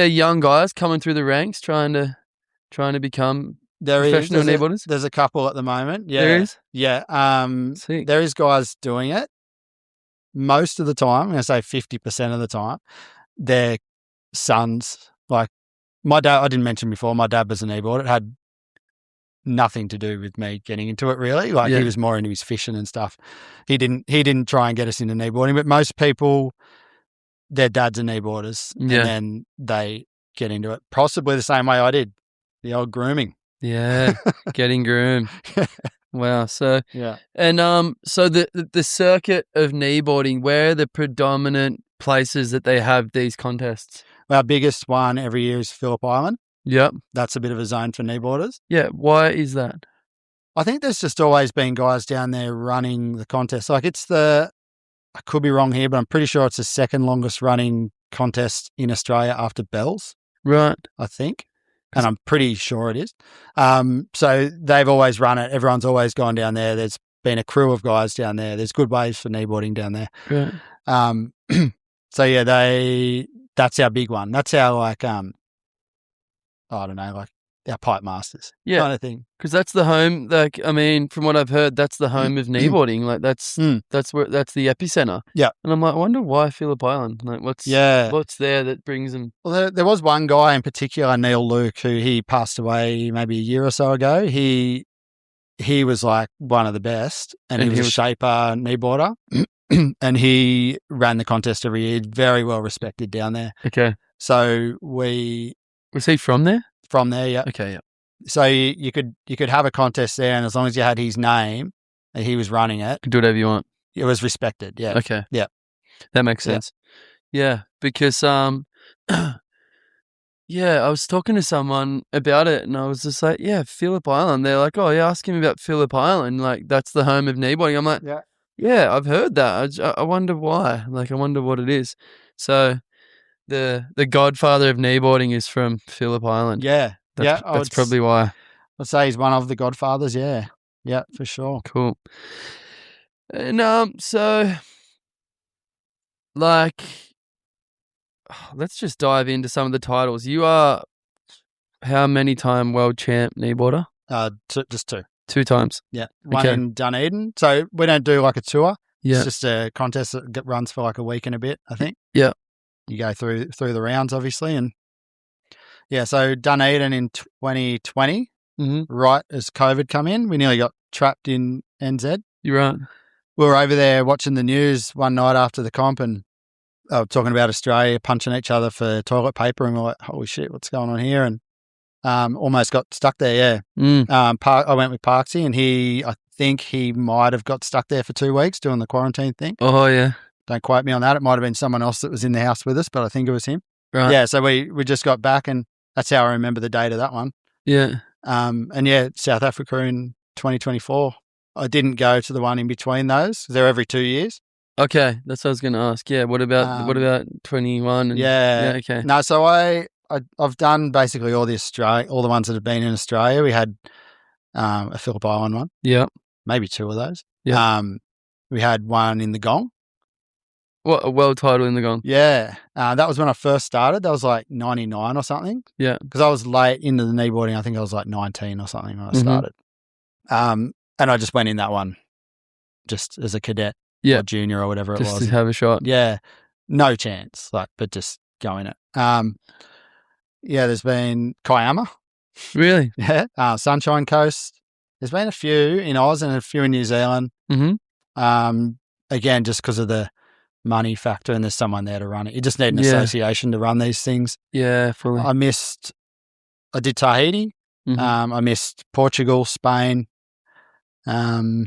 young guys coming through the ranks trying to become professional kneeboarders? There's a couple at the moment. Yeah. There is? Yeah. Sick. There is guys doing it. Most of the time, I'm going to say 50% of the time, their sons, like my dad, I didn't mention before, my dad was a kneeboarder. It had nothing to do with me getting into it really. Like he was more into his fishing and stuff. He didn't try and get us into kneeboarding, but most people, their dads are kneeboarders and then they get into it possibly the same way I did, the old grooming. Yeah, getting groomed. Wow. So yeah, and so the circuit of kneeboarding, where are the predominant places that they have these contests? Our biggest one every year is Phillip Island. Yep, that's a bit of a zone for kneeboarders. Yeah, why is that? I think there's just always been guys down there running the contest. Like I could be wrong here, but I'm pretty sure it's the second longest running contest in Australia after Bells. Right, I think. And I'm pretty sure it is. So they've always run it. Everyone's always gone down there. There's been a crew of guys down there. There's good waves for kneeboarding down there. Right. So yeah, that's our big one. That's our I don't know, like our pipe masters kind of thing. Because that's the home. Like I mean, from what I've heard, that's the home of kneeboarding. Like that's the epicenter. Yeah. And I'm like, I wonder why Phillip Island. Like what's there that brings them? Well, there was one guy in particular, Neal Luke, who he passed away maybe a year or so ago. He was like one of the best, and he was a shaper kneeboarder, and he ran the contest every year. Very well respected down there. Okay. So was he from there? From there, yeah. Okay, yeah. So you could have a contest there, and as long as you had his name, and he was running it, could do whatever you want. It was respected. Yeah. Okay. Yeah. That makes sense. Yeah, because I was talking to someone about it, and I was just like, yeah, Phillip Island. They're like, oh, yeah, ask him about Phillip Island. Like that's the home of kneeboarding. I'm like, yeah, I've heard that. I wonder why. Like, I wonder what it is. So. The godfather of kneeboarding is from Phillip Island. Yeah. That's probably why. I'd say he's one of the godfathers, yeah. Yeah, for sure. Cool. And so like let's just dive into some of the titles. You are how many time world champ kneeboarder? Just two. 2 times. Yeah. One in Dunedin. So we don't do like a tour. Yeah. It's just a contest that runs for like a week and a bit, I think. Yeah. You go through the rounds, obviously, and so Dunedin in 2020, right as COVID come in, we nearly got trapped in NZ. You're right. We were over there watching the news one night after the comp, and talking about Australia punching each other for toilet paper, and we're like, "Holy shit, what's going on here?" And almost got stuck there. Yeah. I went with Parksy, and I think he might have got stuck there for 2 weeks doing the quarantine thing. Oh yeah. Don't quote me on that. It might have been someone else that was in the house with us, but I think it was him. Right. Yeah, so we just got back, and that's how I remember the date of that one. Yeah. And yeah, South Africa in 2024. I didn't go to the one in between those. They're every 2 years. Okay, that's what I was going to ask. Yeah, what about 21? And, Yeah. okay. No, so I've done basically all the ones that have been in Australia. We had a Phillip Island one. Yeah. Maybe 2 of those. Yeah. We had one in the Gong. What, a world title in the Gong? Yeah. That was when I first started. That was like 99 or something. Yeah. Because I was late into the kneeboarding. I think I was like 19 or something when I started. And I just went in that one just as a cadet or junior or whatever it was. Just to have a shot. Yeah. No chance, but just go in it. Yeah, there's been Kiama. Really? Yeah. Sunshine Coast. There's been a few in Oz and a few in New Zealand. Mm-hmm. Again, just because of the money factor and there's someone there to run it. You just need an association to run these things. Yeah, fully. I did Tahiti. Mm-hmm. I missed Portugal, Spain. Yeah,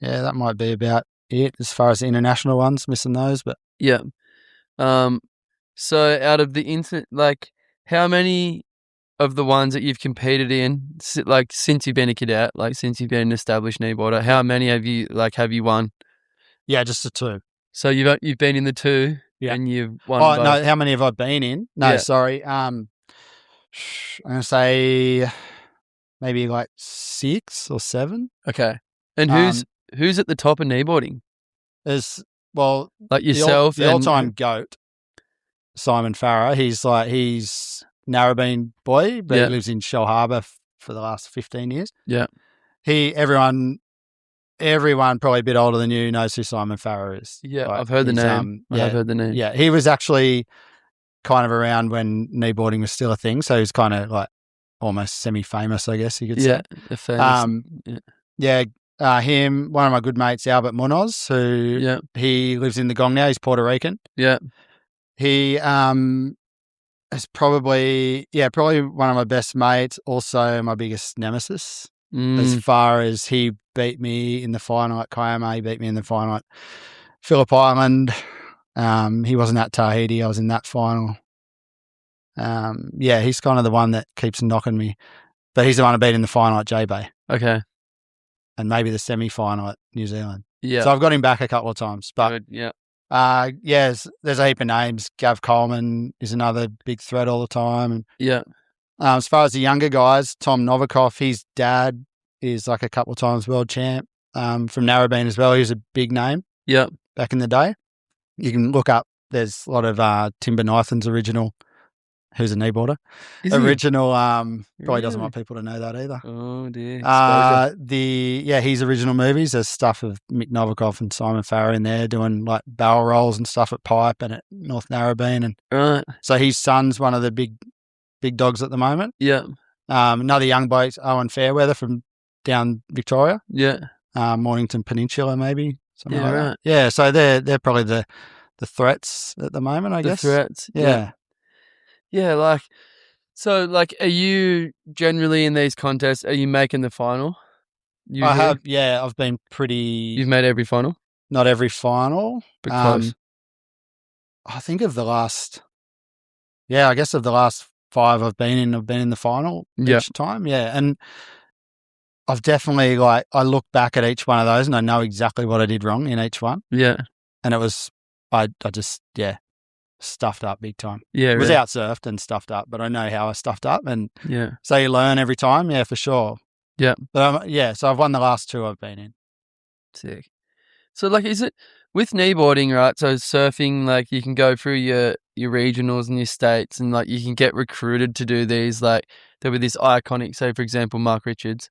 that might be about it as far as the international ones, missing those. But yeah. So out of the how many of the ones that you've competed in, since you've been a cadet, since you've been an established kneeboarder, how many have you won? Yeah, just the 2. So you've been in the 2, and you've won. Oh both. No, how many have I been in? No, sorry. I'm gonna say maybe 6 or 7. Okay. And who's at the top of kneeboarding? Yourself, the all-time GOAT, Simon Farah. He's Narrabeen boy, but he lives in Shell Harbour for the last 15 years. Yeah. Everyone probably a bit older than you knows who Simon Farah is. Yeah, I've heard the name. I have heard the name. Yeah, he was actually kind of around when kneeboarding was still a thing, so he's kind of almost semi-famous, I guess you could say. Yeah, famous. Him, one of my good mates, Albert Munoz, who he lives in the Gong now. He's Puerto Rican. Yeah. He is probably one of my best mates, also my biggest nemesis. As far as he beat me in the final at Kiama, he beat me in the final at Phillip Island. He wasn't at Tahiti. I was in that final. He's kind of the one that keeps knocking me. But he's the one I beat in the final at J-Bay. Okay. And maybe the semi-final at New Zealand. Yeah. So I've got him back a couple of times. But good. there's a heap of names. Gav Coleman is another big threat all the time. And, as far as the younger guys, Tom Novikov, his dad is a couple of times world champ from Narrabeen as well. He was a big name back in the day. You can look up, there's a lot of Timber Nathan's original, who's a kneeboarder. Original, probably doesn't want people to know that either. Oh, dear. His original movies, there's stuff of Mick Novikov and Simon Farah in there doing barrel rolls and stuff at Pipe and at North Narrabeen. And so his son's one of the big dogs at the moment. Yeah. Another young bloke, Owen Fairweather from down Victoria. Yeah. Mornington Peninsula, maybe. Something like that. Yeah, so they're probably the threats at the moment, I guess. The threats. Yeah. Yeah, are you generally in these contests, are you making the final? Usually? I have, I've been pretty... You've made every final? Not every final. But close. I think of the last... Yeah, I guess of the last 5 I've been in the final each time. Yeah, and I've definitely, I look back at each one of those and I know exactly what I did wrong in each one. Yeah. And it was, I just, stuffed up big time. Yeah, it was out-surfed and stuffed up, but I know how I stuffed up. And yeah. So you learn every time, for sure. Yeah. But so I've won the last 2 I've been in. Sick. So is it with kneeboarding, right? So surfing, you can go through your regionals and your states and you can get recruited to do these. There were this iconic, say for example, Mark Richards.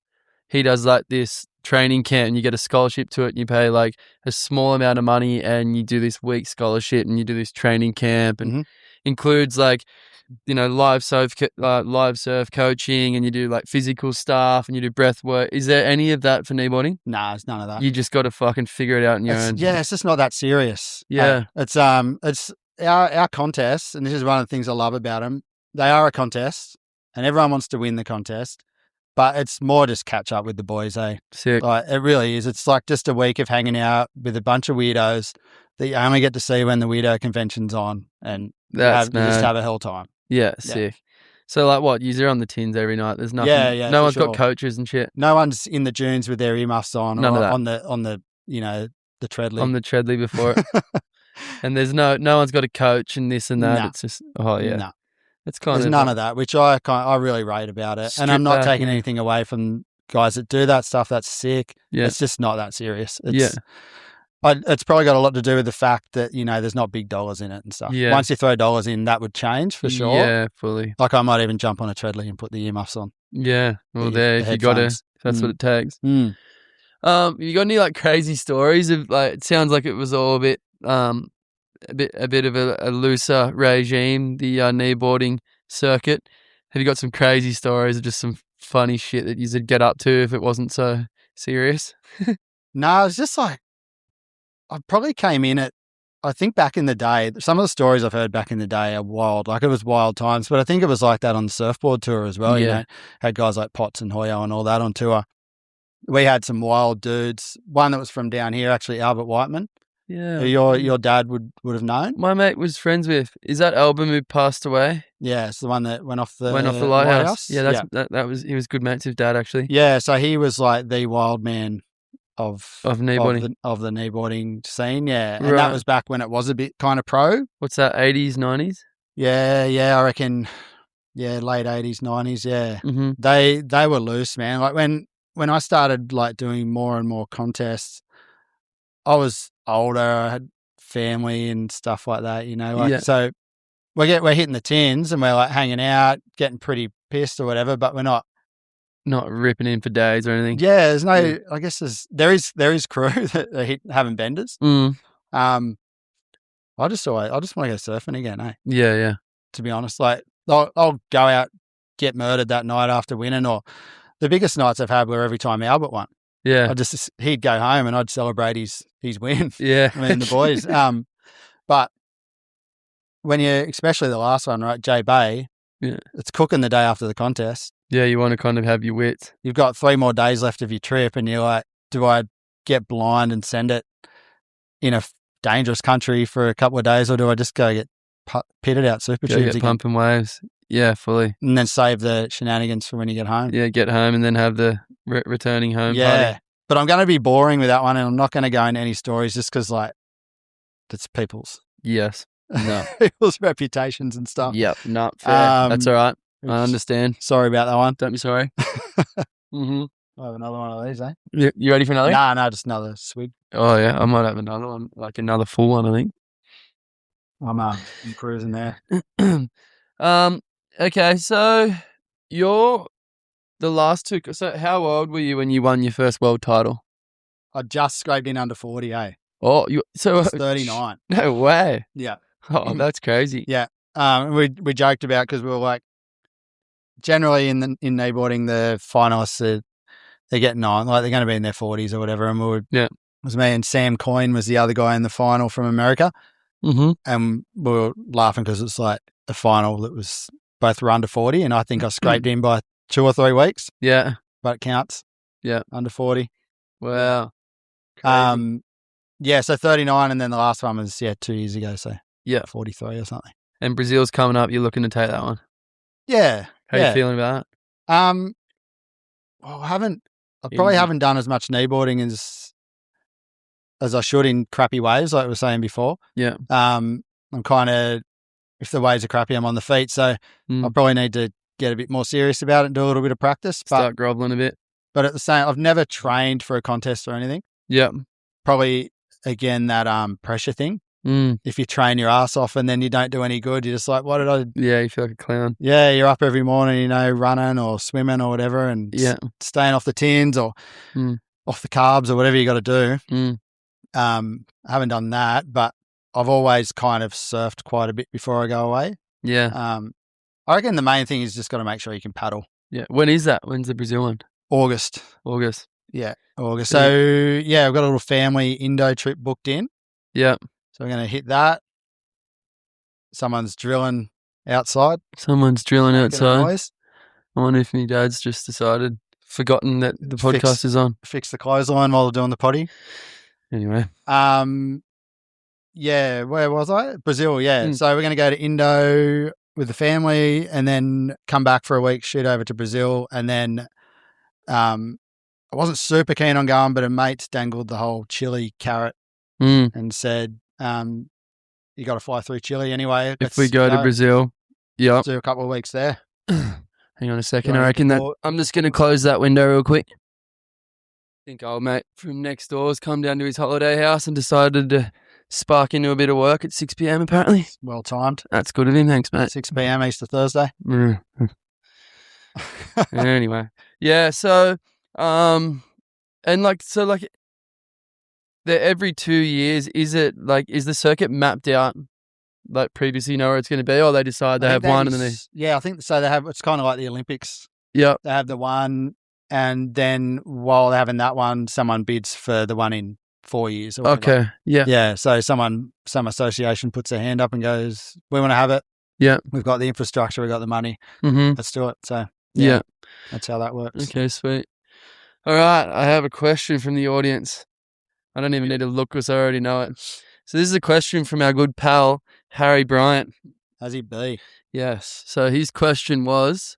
He does this training camp and you get a scholarship to it and you pay a small amount of money and you do this week scholarship and you do this training camp and includes live surf coaching and you do physical stuff and you do breath work. Is there any of that for kneeboarding? Nah, there's none of that. You just got to fucking figure it out on your own. Yeah, it's just not that serious. Yeah. It's our contests, and this is one of the things I love about them. They are a contest and everyone wants to win the contest. But it's more just catch up with the boys, eh? Sick. It really is. It's just a week of hanging out with a bunch of weirdos that you only get to see when the weirdo convention's on, and you just have a hell time. Yeah, sick. So like what? You're on the tins every night. There's nothing. Yeah, no for one's got sure. coaches and shit. No one's in the dunes with their earmuffs on None or of that. on the the treadly. On the treadly before it. And there's no one's got a coach and this and that. Nah. It's just yeah. No. It's kind There's of none of that, which I really rate about it. And I'm Strip not back, taking yeah. anything away from guys that do that stuff. That's sick. Yeah. It's just not that serious. Yeah. It's probably got a lot to do with the fact that, there's not big dollars in it and stuff. Yeah. Once you throw dollars in, that would change for sure. Yeah, fully. Like I might even jump on a treadly and put the earmuffs on. Yeah. Well, if you got to, if that's what it takes. Mm. You got any like crazy stories of like? It sounds like it was all a bit a bit of a looser regime, the kneeboarding circuit. Have you got some crazy stories of just some funny shit that you'd get up to if it wasn't so serious? No, it's just like I probably came in I think back in the day, some of the stories I've heard back in the day are wild. Like it was wild times, but I think it was like that on the surfboard tour as well. Yeah. Had guys like Potts and Hoyo and all that on tour. We had some wild dudes. One that was from down here, actually, Albert Whiteman. Yeah. Who your dad would have known. My mate was friends with. Is that Album who passed away? Yeah, it's the one that went off the lighthouse. Yeah, that was he was good mates with Dad actually. Yeah, so he was like the wild man of kneeboarding of the kneeboarding scene. Yeah, and Right. that was back when it was a bit kind of pro. What's that? 80s, 90s? Yeah, I reckon. Yeah, late 80s, 90s. Yeah, Mm-hmm. They were loose, man. Like when I started like doing more and more contests, I was older. I had family and stuff like that. So we're hitting the tins and we're like hanging out, getting pretty pissed or whatever, but we're not ripping in for days or anything. Yeah, there's no. Yeah. I guess there is crew that are having benders. Mm. I just want to go surfing again. Yeah. To be honest, like I'll go out, get murdered that night after winning, or the biggest nights I've had were every time Albert won. Yeah, he'd go home and I'd celebrate his win. Yeah, I mean the boys. But when especially the last one, right, J Bay. Yeah, it's cooking the day after the contest. Yeah, you want to kind of have your wits. You've got 3 more days left of your trip, and you're like, do I get blind and send it in a dangerous country for a couple of days, or do I just go get pitted out super tubes again? Pumping waves. Yeah, fully. And then save the shenanigans for when you get home. Yeah, get home and then have the returning home party. But I'm going to be boring with that one, and I'm not going to go into any stories just because, like, it's people's. Yes. No. People's reputations and stuff. Yep. No, fair. That's all right. I understand. Sorry about that one. Don't be sorry. Mm-hmm. I have another one of these, eh? You ready for another? No, just another swig. Oh, yeah. I might have another one, like another full one, I think. I'm cruising there. Okay, so you're the last two. So how old were you when you won your first world title? I just scraped in under 40, eh? Oh, so I was 39. No way. Yeah. Oh, that's crazy. Yeah. We joked about because we were like, generally in kneeboarding, the finalists they're getting on, like they're going to be in their 40s or whatever. And it was me and Sam Coyne was the other guy in the final from America. Mm-hmm. And we were laughing because it's like a final that was both were under 40, and I think I scraped in by 2 or 3 weeks. Yeah. But it counts. Yeah. Under 40. Wow. Crazy. Yeah, so 39, and then the last one was 2 years ago, so 43 or something. And Brazil's coming up. You're looking to take that one. Yeah. How are you feeling about it? Well, I probably haven't done as much kneeboarding as I should in crappy waves, like we were saying before. Yeah. I'm kind of, if the waves are crappy, I'm on the feet, so I probably need to get a bit more serious about it and do a little bit of practice. Start groveling a bit. But at the same, I've never trained for a contest or anything. Yeah. Probably, again, that pressure thing. If you train your ass off and then you don't do any good, you're just like, what did I... Yeah, you feel like a clown. Yeah, you're up every morning, running or swimming or whatever, and staying off the tins or off the carbs or whatever you got to do. I haven't done that, but I've always kind of surfed quite a bit before I go away. Yeah. I reckon the main thing is just got to make sure you can paddle. Yeah. When is that? When's the Brazil one? August. Yeah, August. So, I've got a little family Indo trip booked in. Yeah. So we're going to hit that. Someone's drilling outside. I wonder if my dad's just forgotten that the podcast is on. Fix the clothesline while they're doing the potty. Anyway. Where was I? Brazil, yeah. So we're going to go to Indo with the family, and then come back for a week, shoot over to Brazil, and then I wasn't super keen on going, but a mate dangled the whole Chile carrot and said, you got to fly through Chile anyway. If we go to Brazil, yeah, do a couple of weeks there. Hang on a second. I reckon that I'm just going to close that window real quick. I think old mate from next door's come down to his holiday house and decided to spark into a bit of work at 6 p.m. apparently. Well timed. That's good of him. Thanks, mate. 6 p.m. Easter Thursday. Anyway, yeah. So, every 2 years, is the circuit mapped out? Like previously, you know where it's going to be, or they decide they have one and then I think so. They have. It's kind of like the Olympics. Yeah, they have the one, and then while they're having that one, someone bids for the one in 4 years. Or okay, yeah. So some association puts their hand up and goes, "We want to have it. Yeah, we've got the infrastructure, we've got the money. Let's do it." So yeah, that's how that works. Okay, sweet. All right, I have a question from the audience. I don't even need to look because I already know it. So this is a question from our good pal Harry Bryant. How's he be? Yes. So his question was,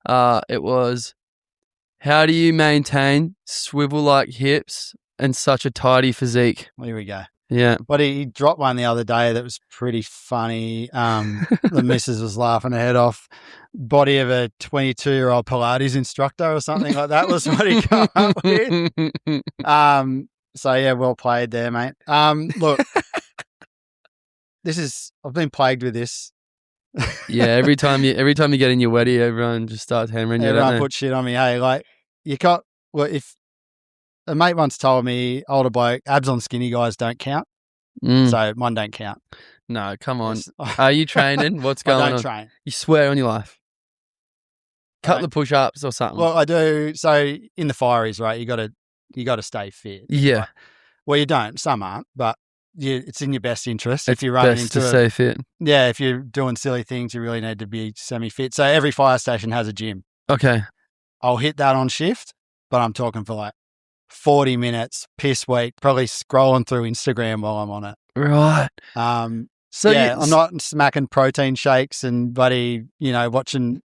how do you maintain swivel-like hips and such a tidy physique? Here we go. Yeah. But he dropped one the other day that was pretty funny. The missus was laughing her head off. Body of a 22-year-old Pilates instructor or something like that was what he came up with. So yeah, well played there, mate. Look, I've been plagued with this. Yeah, every time you get in your weddy, everyone just starts hammering you. Everyone puts shit on me. Hey, like if a mate once told me, older bloke, abs on skinny guys don't count. So mine don't count. No, come on. Are you training? What's going on? I don't train. You swear on your life. Cut the push-ups or something. Well, I do. So in the fireys, right, you got to stay fit. Yeah. Right? Well, you don't. Some aren't, but it's in your best interest. If you're running into stay fit. Yeah, if you're doing silly things, you really need to be semi-fit. So every fire station has a gym. Okay. I'll hit that on shift, but I'm talking for like 40 minutes, piss weak, probably scrolling through Instagram while I'm on it. Right. So yeah, I'm not smacking protein shakes and watching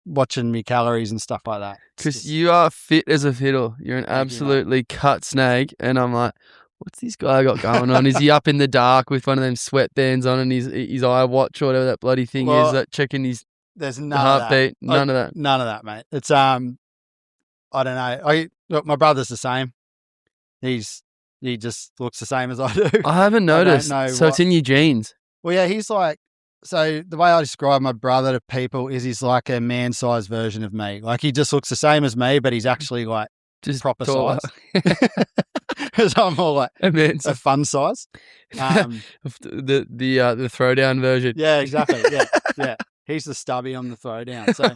me calories and stuff like that. Because you are fit as a fiddle. You're an absolutely cut snake. And I'm like, what's this guy got going on? Is he up in the dark with one of them sweatbands on and his eye watch or whatever that bloody thing is, that checking his heartbeat? None of that. None of that, mate. It's I don't know. Look, my brother's the same. He just looks the same as I do. I haven't noticed. It's in your genes. Well, yeah, he's like, so the way I describe my brother to people is he's like a man-sized version of me. Like he just looks the same as me, but he's actually like just proper size. Because I'm more like a fun size. The throwdown version. Yeah, exactly. Yeah. He's the stubby on the throwdown. So,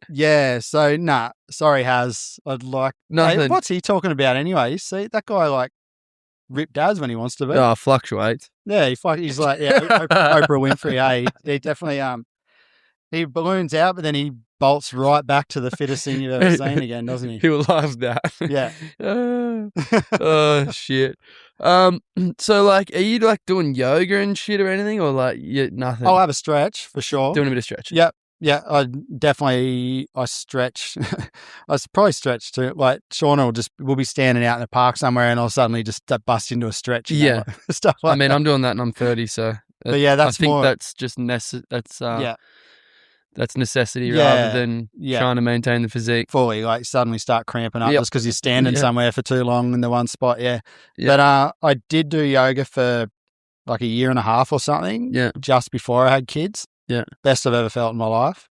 yeah. So, sorry, Haz. I'd like nothing. Hey, what's he talking about anyway? You see, that guy like ripped dads when he wants to be. Oh, fluctuates. Yeah, he's like Oprah Winfrey. He definitely he balloons out, but then he bolts right back to the fittest thing you've ever seen again, doesn't he? He loves that. Yeah. Oh shit. So like, are you like doing yoga and shit or anything, or like nothing? I'll have a stretch for sure. Doing a bit of stretching. Yep. Yeah, I stretch. I probably stretch too. Like Shauna we'll be standing out in the park somewhere, and I'll suddenly just bust into a stretch. Yeah, stuff like. I mean, I'm doing that, and I'm 30, so. But yeah, I think that's just that's necessity rather than trying to maintain the physique. Fully, like suddenly start cramping up just because you're standing somewhere for too long in the one spot. Yeah. But I did do yoga for like a year and a half or something. Yeah, just before I had kids. Yeah. Best I've ever felt in my life.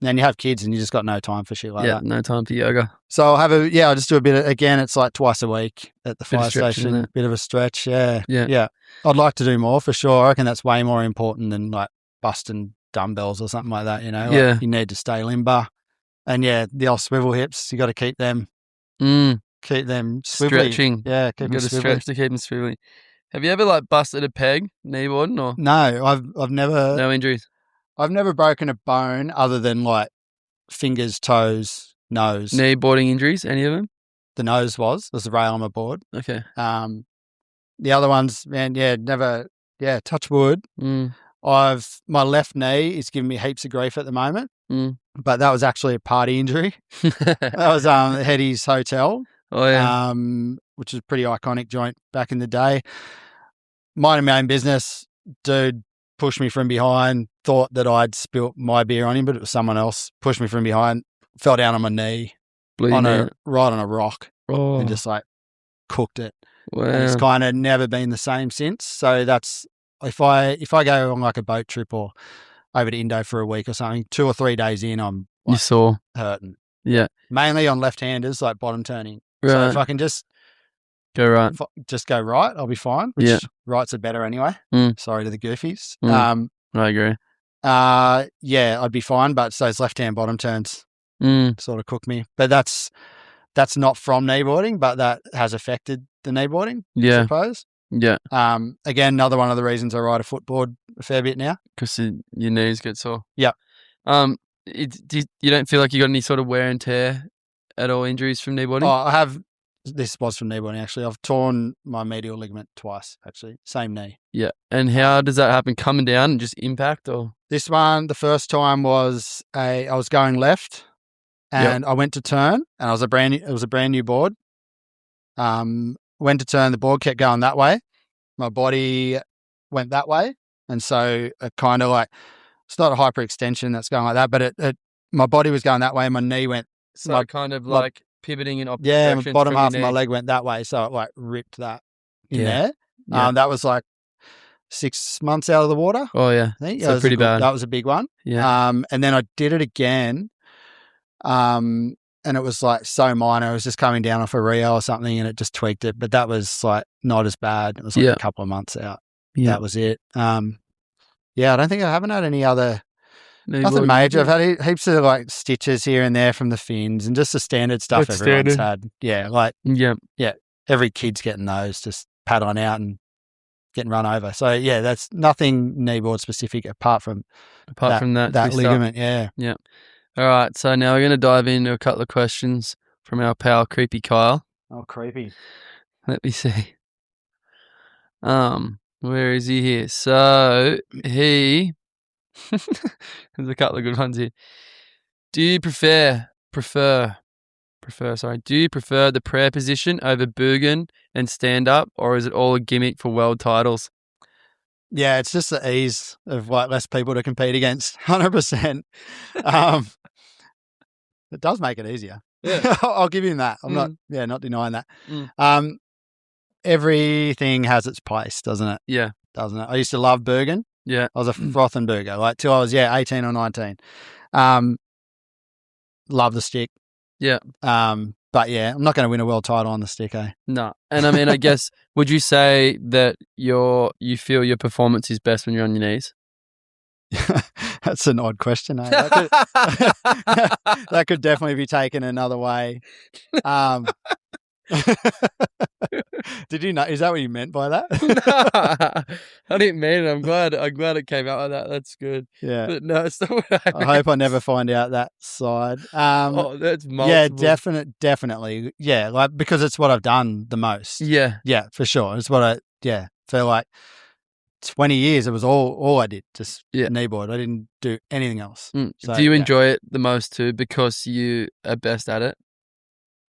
And then you have kids and you just got no time for shit like that. Yeah, no time for yoga. So I'll just do a bit of, again, it's like twice a week at the fire station. Bit of a stretch. Yeah. I'd like to do more for sure. I reckon that's way more important than like busting dumbbells or something like that, Like you need to stay limber. And the old swivel hips, you got to keep them swivelly. Stretching. Yeah, keep them got to stretch to keep them swivelly. Have you ever like busted a peg kneeboarding or? No, I've never. No injuries. I've never broken a bone other than like fingers, toes, nose. Kneeboarding injuries? Any of them? The nose was the rail on my board. Okay. The other ones, man, never. Yeah, touch wood. My left knee is giving me heaps of grief at the moment, but that was actually a party injury. That was at Hetty's Hotel, which is a pretty iconic joint back in the day. Minding my own business, dude pushed me from behind, thought that I'd spilt my beer on him, but it was someone else. Pushed me from behind, fell down on my knee, right on a rock, and just like cooked it. Wow. And it's kind of never been the same since. So that's if I go on like a boat trip or over to Indo for a week or something, 2 or 3 days in, I'm like, you saw hurting. Yeah. Mainly on left-handers, like bottom turning. Right. So if I can just go right, I'll be fine. Which rights are better anyway. Sorry to the goofies. I agree. I'd be fine. But so those left-hand bottom turns sort of cook me. But that's not from kneeboarding, but that has affected the kneeboarding, I suppose. Yeah. Again, another one of the reasons I ride a footboard a fair bit now. Because your knees get sore. Yeah. You don't feel like you got any sort of wear and tear at all, injuries from kneeboarding? Oh, I have. This was from kneeboarding, actually. I've torn my medial ligament twice, actually. Same knee. Yeah. And how does that happen? Coming down and just impact, or? This one, the first time was I was going left and I went to turn, and it was a brand new board. Went to turn, the board kept going that way. My body went that way. And so it kind of like, it's not a hyperextension that's going like that, but my body was going that way and my knee went. So kind of like pivoting in opposite directions. Yeah, bottom half of my leg went that way. So it like ripped that in there. Yeah. That was like 6 months out of the water. Oh, yeah. I think. So pretty bad. That was a big one. Yeah. And then I did it again. And it was like so minor. It was just coming down off a Rio or something and it just tweaked it. But that was like not as bad. It was like a couple of months out. Yeah. That was it. I don't think I haven't had any other, nothing major. I've had heaps of like stitches here and there from the fins and just the standard stuff that's everyone's had. Yeah. Like, every kid's getting those, just pad on out and getting run over. So yeah, that's nothing kneeboard specific apart from that ligament. Yeah. Yeah. All right, so now we're going to dive into a couple of questions from our pal Creepy Kyle. Oh, creepy. Let me see. Where is he here? So there's a couple of good ones here. Do you prefer the prayer position over boogan and stand up, or is it all a gimmick for world titles? Yeah, it's just the ease of like less people to compete against. 100%. It does make it easier. Yeah. I'll give him that. I'm not denying that. Everything has its place, doesn't it? Yeah. Doesn't it? I used to love Bergen. Yeah. I was a frothing burger, like till I was 18 or 19. Love the stick. Yeah. But yeah, I'm not going to win a world title on the stick, eh? No. And I mean, I guess, would you say that you feel your performance is best when you're on your knees? That's an odd question, eh? That could definitely be taken another way. Did you know? Is that what you meant by that? No, I didn't mean it. I'm glad it came out like that. That's good. Yeah. But no, it's not what I meant. I hope I never find out that side. That's multiple. Yeah, definitely. Yeah, like because it's what I've done the most. Yeah, for sure. It's what for like 20 years, it was all I did, just kneeboard. I didn't do anything else. So, do you enjoy it the most too because you are best at it?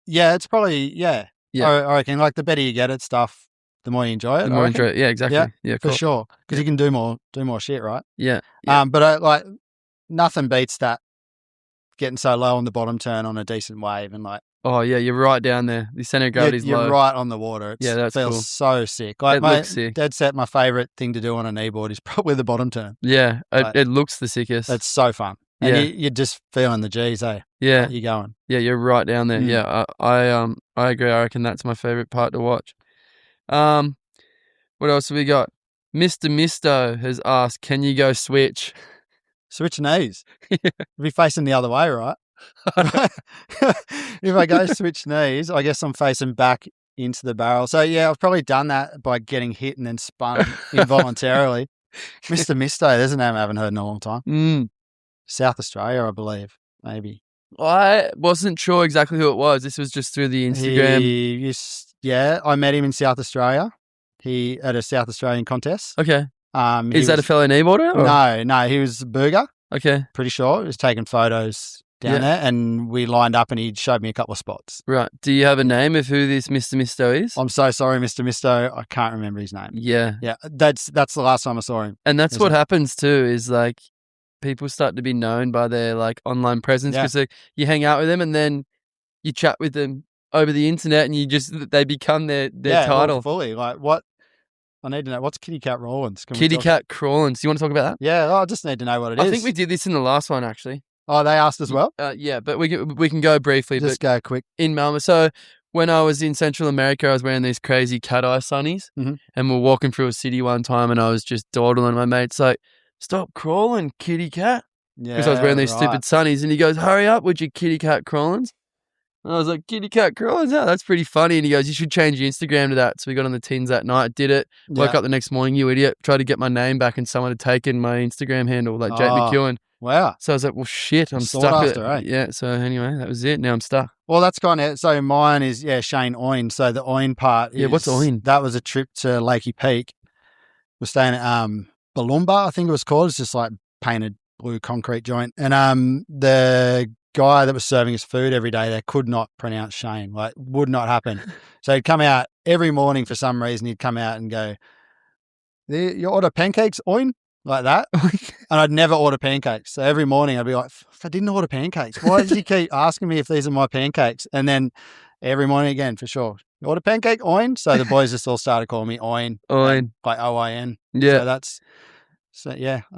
Yeah, it's probably, I reckon, like, the better you get at stuff, the more you enjoy it. The more you enjoy it, yeah, exactly. Yeah, cool. For sure, because you can do more shit, right? Yeah. But nothing beats that, getting so low on the bottom turn on a decent wave and like. Oh, yeah, you're right down there. The center of gravity's low. You're right on the water. It feels so sick. Like, it looks sick. Dead set, my favourite thing to do on a kneeboard is probably the bottom turn. Yeah, it looks the sickest. It's so fun. And you're just feeling the G's, eh? Yeah. Like you're going. Yeah, you're right down there. Yeah, I agree. I reckon that's my favourite part to watch. What else have we got? Mr. Misto has asked, can you go switch? Switch knees? We'll be facing the other way, right? If I go switch knees, I guess I'm facing back into the barrel. So, yeah, I've probably done that by getting hit and then spun involuntarily. Mr. Misto, there's a name I haven't heard in a long time. South Australia, I believe, maybe. I wasn't sure exactly who it was. This was just through the Instagram. I met him in South Australia. He at a South Australian contest. Okay. Is that a fellow kneeboarder? Or? No, he was a burger. Okay. Pretty sure. He was taking photos down there, and we lined up and he showed me a couple of spots. Right. Do you have a name of who this Mr. Misto is? I'm so sorry, Mr. Misto. I can't remember his name. Yeah. Yeah. That's the last time I saw him. And that's what happens too, is like people start to be known by their like online presence because you hang out with them and then you chat with them over the internet and they become their title. Fully. Like what? I need to know. What's Kitty Cat Rawlins? Kitty Cat Crawlins. Do you want to talk about that? Yeah. I just need to know what it is. I think we did this in the last one actually. Oh, they asked as well? Yeah, but we can go briefly. Just go quick. In Malmo. So when I was in Central America, I was wearing these crazy cat-eye sunnies and we're walking through a city one time and I was just dawdling. My mate's like, stop crawling, kitty cat. Yeah, because I was wearing these stupid sunnies. And he goes, hurry up with your kitty cat crawlins. And I was like, kitty cat crawlins? Yeah, that's pretty funny. And he goes, you should change your Instagram to that. So we got on the tins that night, did it. Woke up the next morning, you idiot. Tried to get my name back and someone had taken my Instagram handle, like Jake McEwen. Wow. So I was like, well, shit, I'm stuck after, right? Yeah, so anyway, that was it. Now I'm stuck. Well, that's kind of, so mine is, Shane Oin. So the Oin part is. Yeah, what's Oin? That was a trip to Lakey Peak. We're staying at Balumba, I think it was called. It's just like painted blue concrete joint. And the guy that was serving us food every day there could not pronounce Shane. Like, would not happen. So he'd come out every morning for some reason. He'd come out and go, you order pancakes, Oin? Like that. And I'd never order pancakes. So every morning I'd be like, I didn't order pancakes. Why did you keep asking me if these are my pancakes? And then every morning again, for sure. You order pancake, Oin? So the boys just all started calling me Oin. Oin. Like OIN. Yeah.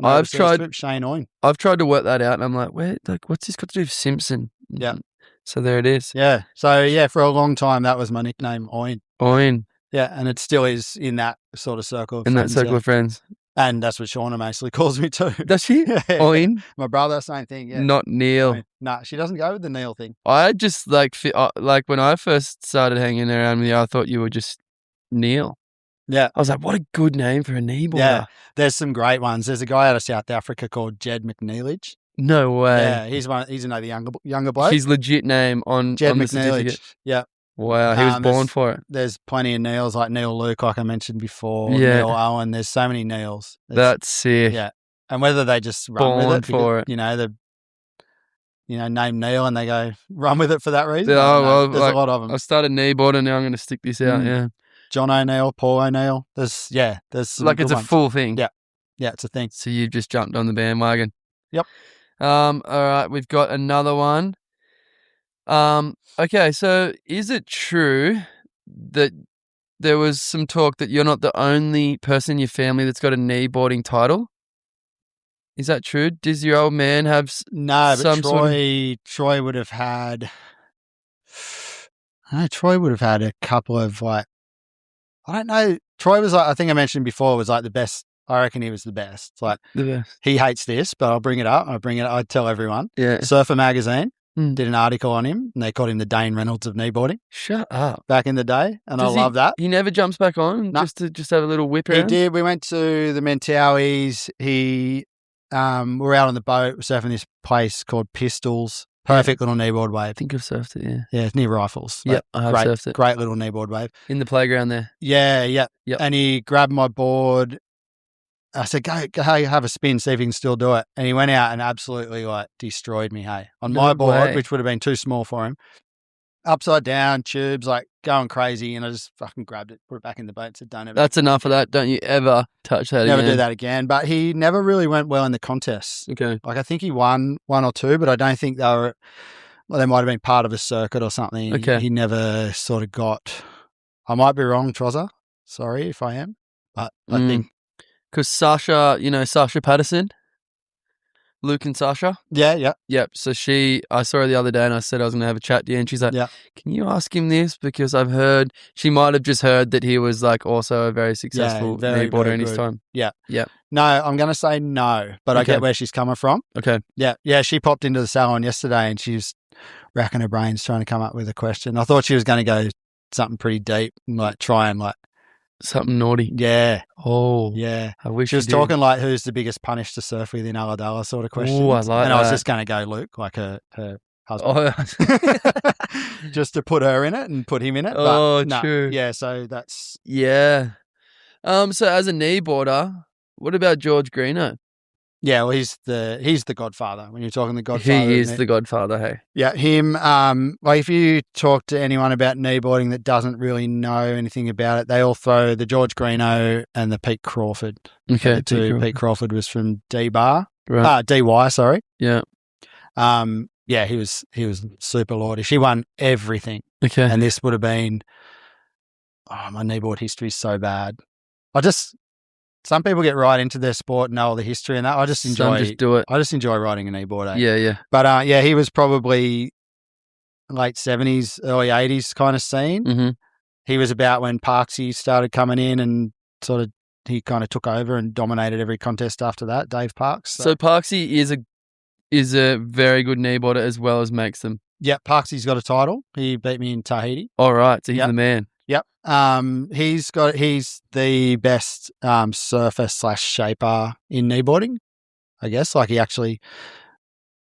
I've tried Shane Oin. I've tried to work that out and I'm like, what's this got to do with Simpson? Yeah. So there it is. Yeah. So for a long time that was my nickname, Oin. Oin. Yeah, and it still is in that sort of circle of friends. In that circle of friends. And that's what Shauna mostly calls me too. Does she? Oin? My brother, same thing, yeah. Not Neal. No, she doesn't go with the Neal thing. I just like when I first started hanging around with you, I thought you were just Neal. Yeah. I was like, what a good name for a kneeboarder. Yeah, there's some great ones. There's a guy out of South Africa called Jed McNeilage. No way. Yeah, he's the younger bloke. His legit name on Jed on the McNeilage. certificate. Yeah. Wow, he was born for it. There's plenty of Neals, like Neal Luke, like I mentioned before. Yeah. Neil Owen. There's so many Neals. That's sick. Yeah, and whether they just run with it, because, name Neal and they go run with it for that reason. There's a lot of them. I've started kneeboarding, now I'm going to stick this out. Yeah, John O'Neill, Paul O'Neill. There's some like it's a ones. full thing. Yeah, it's a thing. So you've just jumped on the bandwagon. Yep. All right, we've got another one. Okay, so is it true that there was some talk that you're not the only person in your family that's got a kneeboarding title? Is that true? Does your old man have no? But Troy would have had. Troy would have had a couple of I don't know. Troy was I think I mentioned before, was like the best. I reckon he was the best. Like the best. He hates this, but I'll bring it up. I'd tell everyone. Yeah. Surfer Magazine did an article on him, and they called him the Dane Reynolds of kneeboarding. Shut up. Back in the day, and I love that. He never jumps back on just to have a little whip around? He did. We went to the Mentawis. We were out on the boat, surfing this place called Pistols. Perfect little kneeboard wave. I think I've surfed it, yeah. Yeah, it's near Rifles. Yep, I have surfed it. Great little kneeboard wave. In the playground there. Yeah. Yep. And he grabbed my board. I said, go have a spin, see if you can still do it. And he went out and absolutely destroyed me, hey. On my board, which would have been too small for him. Upside down, tubes, going crazy. And I just fucking grabbed it, put it back in the boat and said, don't ever. That's enough of that. Don't you ever touch that again. Never do that again. But he never really went well in the contests. Okay. I think he won one or two, but I don't think they might have been part of a circuit or something. Okay. He never sort of got, I might be wrong, Trozza. Sorry if I am. But I think. Because Sasha, Sasha Patterson, Luke and Sasha. Yeah. Yep. So I saw her the other day and I said I was going to have a chat to you and she's like, can you ask him this? Because I've heard, she might have just heard that he was also a very successful kneeboarder in his time. Yeah. Yeah. No, I'm going to say no, but I get where she's coming from. Okay. Yeah. Yeah. She popped into the salon yesterday and she's racking her brains trying to come up with a question. I thought she was going to go something pretty deep and try and something naughty. Yeah. Oh. Yeah. I wish she was talking who's the biggest punish to surf with in Ulladulla sort of question. Oh, I like that. And I was just going to go Luke, her husband. Oh. Just to put her in it and put him in it. Oh, but no. True. Yeah, so that's... Yeah. So as a kneeboarder, What about George Greeno? Yeah, well, he's the godfather. When you're talking the godfather, He is the godfather, hey. Yeah, him. Well, if you talk to anyone about kneeboarding that doesn't really know anything about it, they all throw the George Greeno and the Pete Crawford. Okay, the two. Pete Crawford was from D-Bar, right. DY, sorry. Yeah. Yeah, he was super lordish. He won everything. Okay. And this would have been, my kneeboard history is so bad. Some people get right into their sport and know all the history and that. I just do it. I just enjoy riding a kneeboard. Yeah, yeah. But yeah, he was probably late 70s, early 80s kind of scene. Mm-hmm. He was about when Parksy started coming in and he kind of took over and dominated every contest after that, Dave Parks. So Parksy is a very good kneeboarder as well as makes them. Yeah, Parksy's got a title. He beat me in Tahiti. All right, so he's the man. Yep. He's the best surfer / shaper in kneeboarding, I guess. Like he actually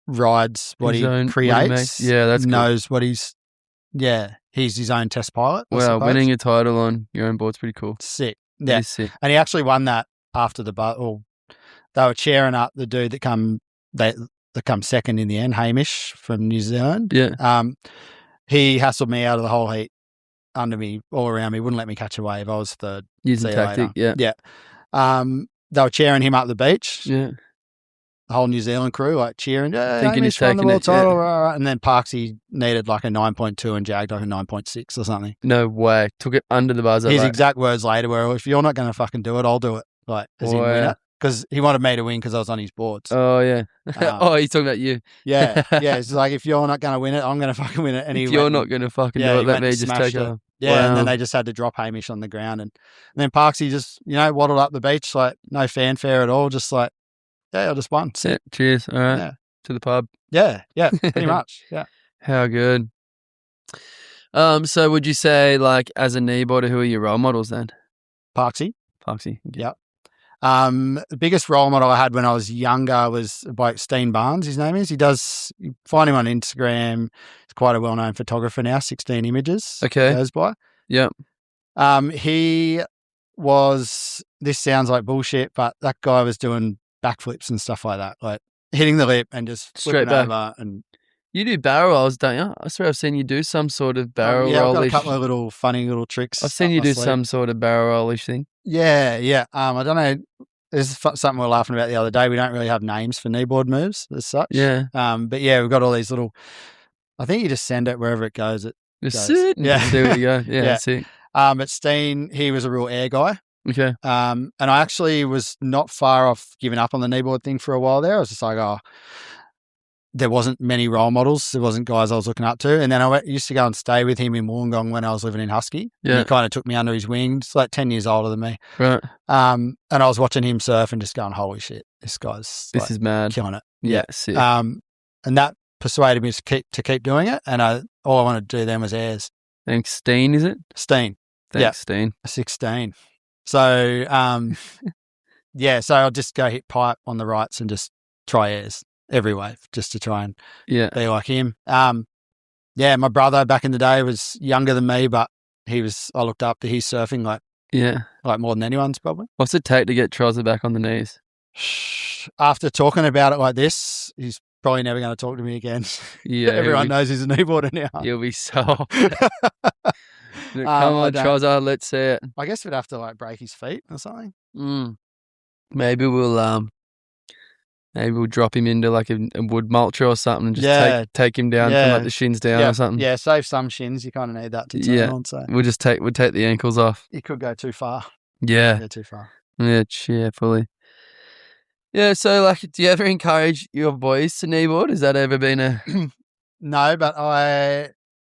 rides what he creates. Yeah, that's knows cool. He's his own test pilot. Wow, winning a title on your own board's pretty cool. Sick. That yeah, is sick. And he actually won that after the they were cheering up the dude that come second in the end, Hamish from New Zealand. Yeah. He hassled me out of the whole heat. Under me, all around me, wouldn't let me catch a wave. I was third. Using tactic, yeah. Yeah. They were cheering him up the beach. Yeah. The whole New Zealand crew, like cheering, thinking he's taking the world title. Yeah. And then Parksy needed like a 9.2 and jagged like a 9.6 or something. No way. Took it under the buzzer. His exact words later were, if you're not going to fucking do it, I'll do it. Like, as in win it. Because he wanted me to win because I was on his boards. Oh, yeah. He's talking about you. Yeah. It's like, if you're not going to win it, I'm going to fucking win it. And if you're not going to fucking do it, let me just take it. Yeah, wow. And then they just had to drop Hamish on the ground. And then Parksy just, waddled up the beach, like no fanfare at all, just like, I just won. Yeah, cheers. All right. Yeah. To the pub. Yeah, pretty much. Yeah. How good. So would you say, like, as a kneeboarder, who are your role models then? Parksy. Okay. Yeah. The biggest role model I had when I was younger was a bloke, Steen Barnes, his name is. You find him on Instagram. He's quite a well-known photographer now, 16 images. Okay. Goes by. Yep. He was, this sounds like bullshit, but that guy was doing backflips and stuff like that, like hitting the lip and just straight back over. And you do barrel rolls, don't you? I swear I've seen you do some sort of barrel roll. I've got a couple of little funny little tricks. I've seen you do some sort of barrel rollish thing. Yeah. I don't know. This is something we were laughing about the other day. We don't really have names for kneeboard moves as such. Yeah. But yeah, we've got all these little. I think you just send it wherever it goes. Just sit. Yeah. There we go. Yeah. That's it. But Steen, he was a real air guy. Okay. And I actually was not far off giving up on the kneeboard thing for a while there. I was just like, there wasn't many role models. There wasn't guys I was looking up to. And then I used to go and stay with him in Wollongong when I was living in Husky. Yeah. And he kind of took me under his wing. He's like 10 years older than me. Right. And I was watching him surf and just going, holy shit, this is mad. Killing it. Yeah. Sick. And that persuaded me to keep doing it. And all I wanted to do then was airs. Thanks, Steen, is it? Steen. Thanks, Steen. 16. So, so I'll just go hit pipe on the rights and just try airs every wave just to try and be like him. My brother back in the day was younger than me, but I looked up to his surfing like more than anyone's probably. What's it take to get Trozza back on the knees? After talking about it like this, he's probably never going to talk to me again. Yeah, everyone knows he's a kneeboarder now. He'll be so. Come on, Trozza, let's see it. I guess we'd have to like break his feet or something. Maybe we'll drop him into like a wood mulcher or something and just take him down from like the shins down or something. Yeah, save some shins. You kind of need that to turn on. So we'll take the ankles off. He could go too far. Yeah. Go too far. Yeah, fully. Yeah, so like, do you ever encourage your boys to kneeboard? Has that ever been a... No, but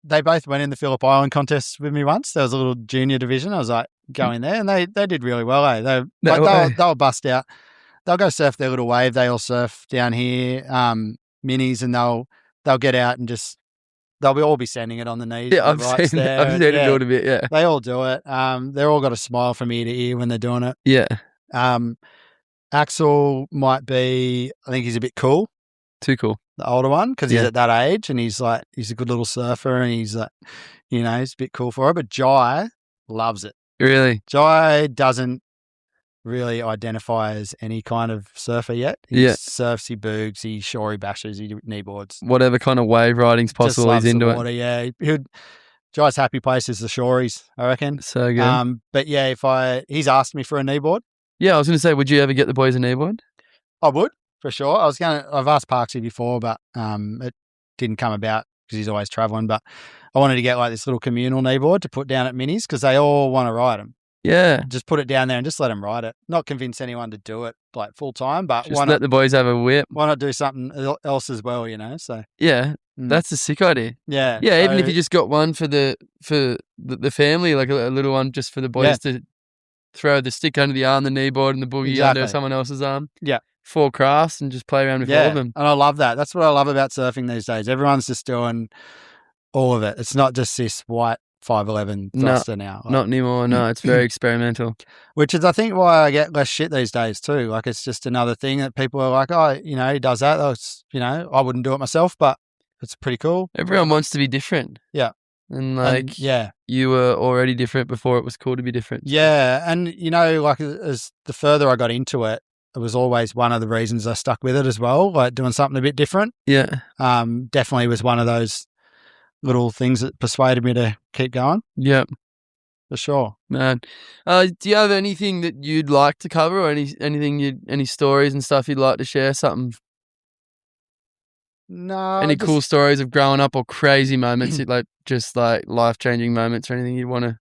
they both went in the Phillip Island contest with me once. There was a little junior division. I was like, go in there, and they did really well. They'll bust out. They'll go surf their little wave. They all surf down here, minis, and they'll get out and just they'll all be sending it on the knees. Yeah, I've seen it do it a bit. Yeah, they all do it. They're all got a smile from ear to ear when they're doing it. Yeah. Axel might be. I think he's a bit cool. Too cool. The older one, because he's at that age and he's a good little surfer and he's like, he's a bit cool for it. But Jai loves it. Really? Jai doesn't really identify as any kind of surfer yet. He surfs, he boogs, he shore, he bashes, he kneeboards. Whatever kind of wave riding's possible, he's into the water, it. Yeah, Jai's happy place is the shories, I reckon. So good. But yeah, he's asked me for a kneeboard. Yeah, I was going to say, would you ever get the boys a kneeboard? I would, for sure. I've asked Parksy before, but it didn't come about because he's always traveling. But I wanted to get like this little communal kneeboard to put down at minis because they all want to ride them. Yeah. Just put it down there and just let them ride it. Not convince anyone to do it like full time, but just let the boys have a whip. Why not do something else as well, So yeah, that's a sick idea. Yeah. Yeah, even if you just got one for the family, like a little one just for the boys to throw the stick under the arm, the kneeboard, and the boogie under someone else's arm. Yeah. 4 crafts and just play around with all of them. And I love that. That's what I love about surfing these days. Everyone's just doing all of it. It's not just this white 511 thruster now. Like, not anymore. No, it's very experimental. Which is, I think, why I get less shit these days too. Like, it's just another thing that people are like, oh, he does that. That's, I wouldn't do it myself, but it's pretty cool. Everyone wants to be different. Yeah. And you were already different before it was cool to be different. Yeah. And, like as the further I got into it, it was always one of the reasons I stuck with it as well, like doing something a bit different. Yeah. Definitely was one of those little things that persuaded me to keep going. Yep. For sure. Man. Do you have anything that you'd like to cover or any stories and stuff you'd like to share? Something? No. Any cool stories of growing up or crazy moments, just life-changing moments or anything you'd want to?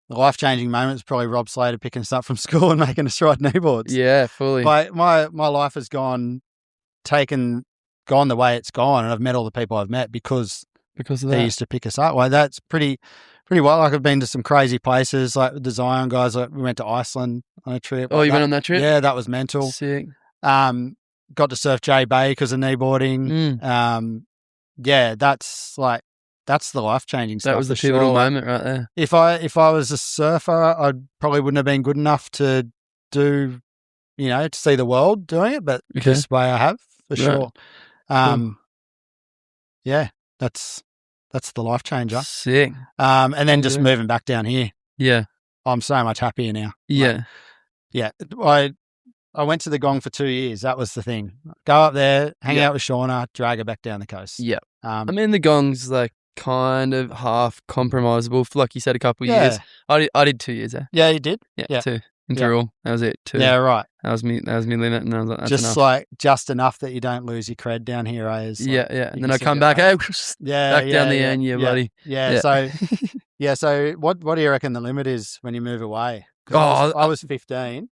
The life-changing moments probably Rob Slater picking us up from school and making us ride kneeboards. Yeah, fully. My life has gone the way it's gone, and I've met all the people I've met because of that. They used to pick us up. Well, that's pretty well. Like, I've been to some crazy places, like the Zion guys. Like, we went to Iceland on a trip. Oh, you went on that trip? Yeah, that was mental. Sick. Got to surf J Bay because of kneeboarding. Yeah, that's the life-changing stuff. That was the pivotal moment right there. If I was a surfer, I probably wouldn't have been good enough to do, to see the world doing it, but this way I have, for sure. Yeah, that's the life changer. Sick. And then just moving back down here. Yeah. I'm so much happier now. Yeah. I went to the Gong for 2 years. That was the thing. Go up there, hang out with Shauna, drag her back down the coast. Yeah. The Gong's kind of half compromisable for, like you said, a couple of years. I did 2 years there. Yeah, you did? Yeah. 2. In Tyrrell. That was it. 2. Yeah, right. That was me limit, and I was like, that's enough. Just enough that you don't lose your cred down here, eh? And then I come back, back down the end, buddy. Yeah. So what do you reckon the limit is when you move away? I was 15.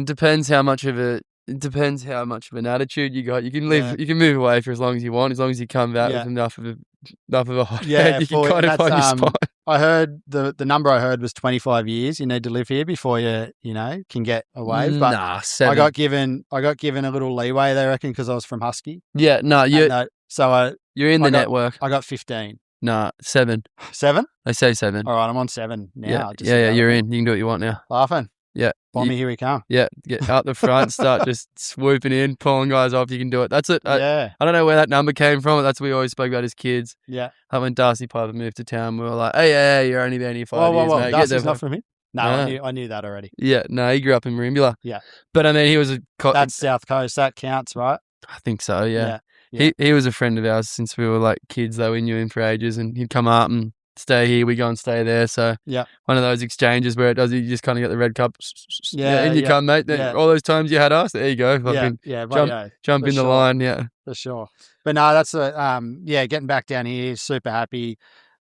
Depends how much of an attitude you got. You can live. You can move away for as long as you want, as long as you come back with enough of a hot head. You can kind of find your spot. I heard the number I heard was 25 years. You need to live here before you can get away. But 7. I got given a little leeway. They reckon because I was from Husky. Yeah, no, you're in the network. I got 15. No, 7. 7? They say 7. All right, I'm on 7 now. Yeah, you're in. You can do what you want now. Laughing. Yeah. Bomby, here we come. Yeah, get out the front, start just swooping in, pulling guys off. You can do it. That's it. I don't know where that number came from, but that's what we always spoke about as kids. Yeah. Like when Darcy Piper moved to town, we were like, hey, you're only been here 5 years, mate. Darcy's not from here? No, I knew that already. Yeah, no, he grew up in Merimbula. Yeah. But he was that's South Coast. That counts, right? I think so, yeah. He was a friend of ours since we were kids, though. We knew him for ages, and he'd come up and stay here, we go and stay there. So one of those exchanges where you just kind of get the red cup. And you come, mate. All those times you had us, there you go. Jump in the line, for sure. But no, that's getting back down here, super happy.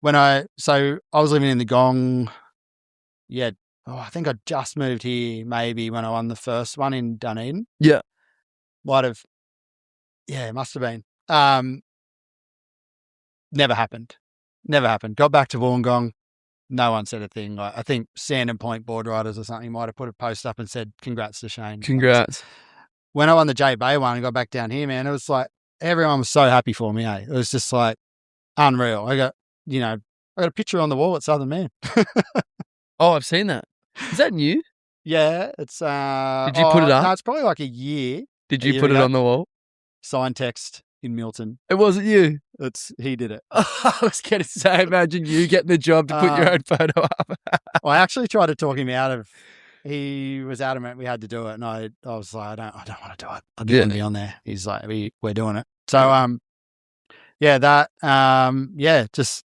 I was living in the Gong. Yeah, I think I just moved here maybe when I won the first one in Dunedin. Yeah, might have. Yeah, it must have been. Never happened. Got back to Wollongong. No one said a thing. I think Sand and Point board riders or something might have put a post up and said, "Congrats to Chayne." Congrats. When I won the J Bay one and got back down here, man, it was everyone was so happy for me. It was just unreal. I got a picture on the wall at Southern Man. Oh, I've seen that. Is that new? Yeah, it's. Did you put it up? No, it's probably a year. Did you put it on the wall? Sign text in Milton. It wasn't you. He did it. I was going to say, imagine you getting the job to put your own photo up. I actually tried to talk him out of he was adamant we had to do it, and I was like, I don't want to do it. I didn't want to be on there. He's like, we're doing it. So just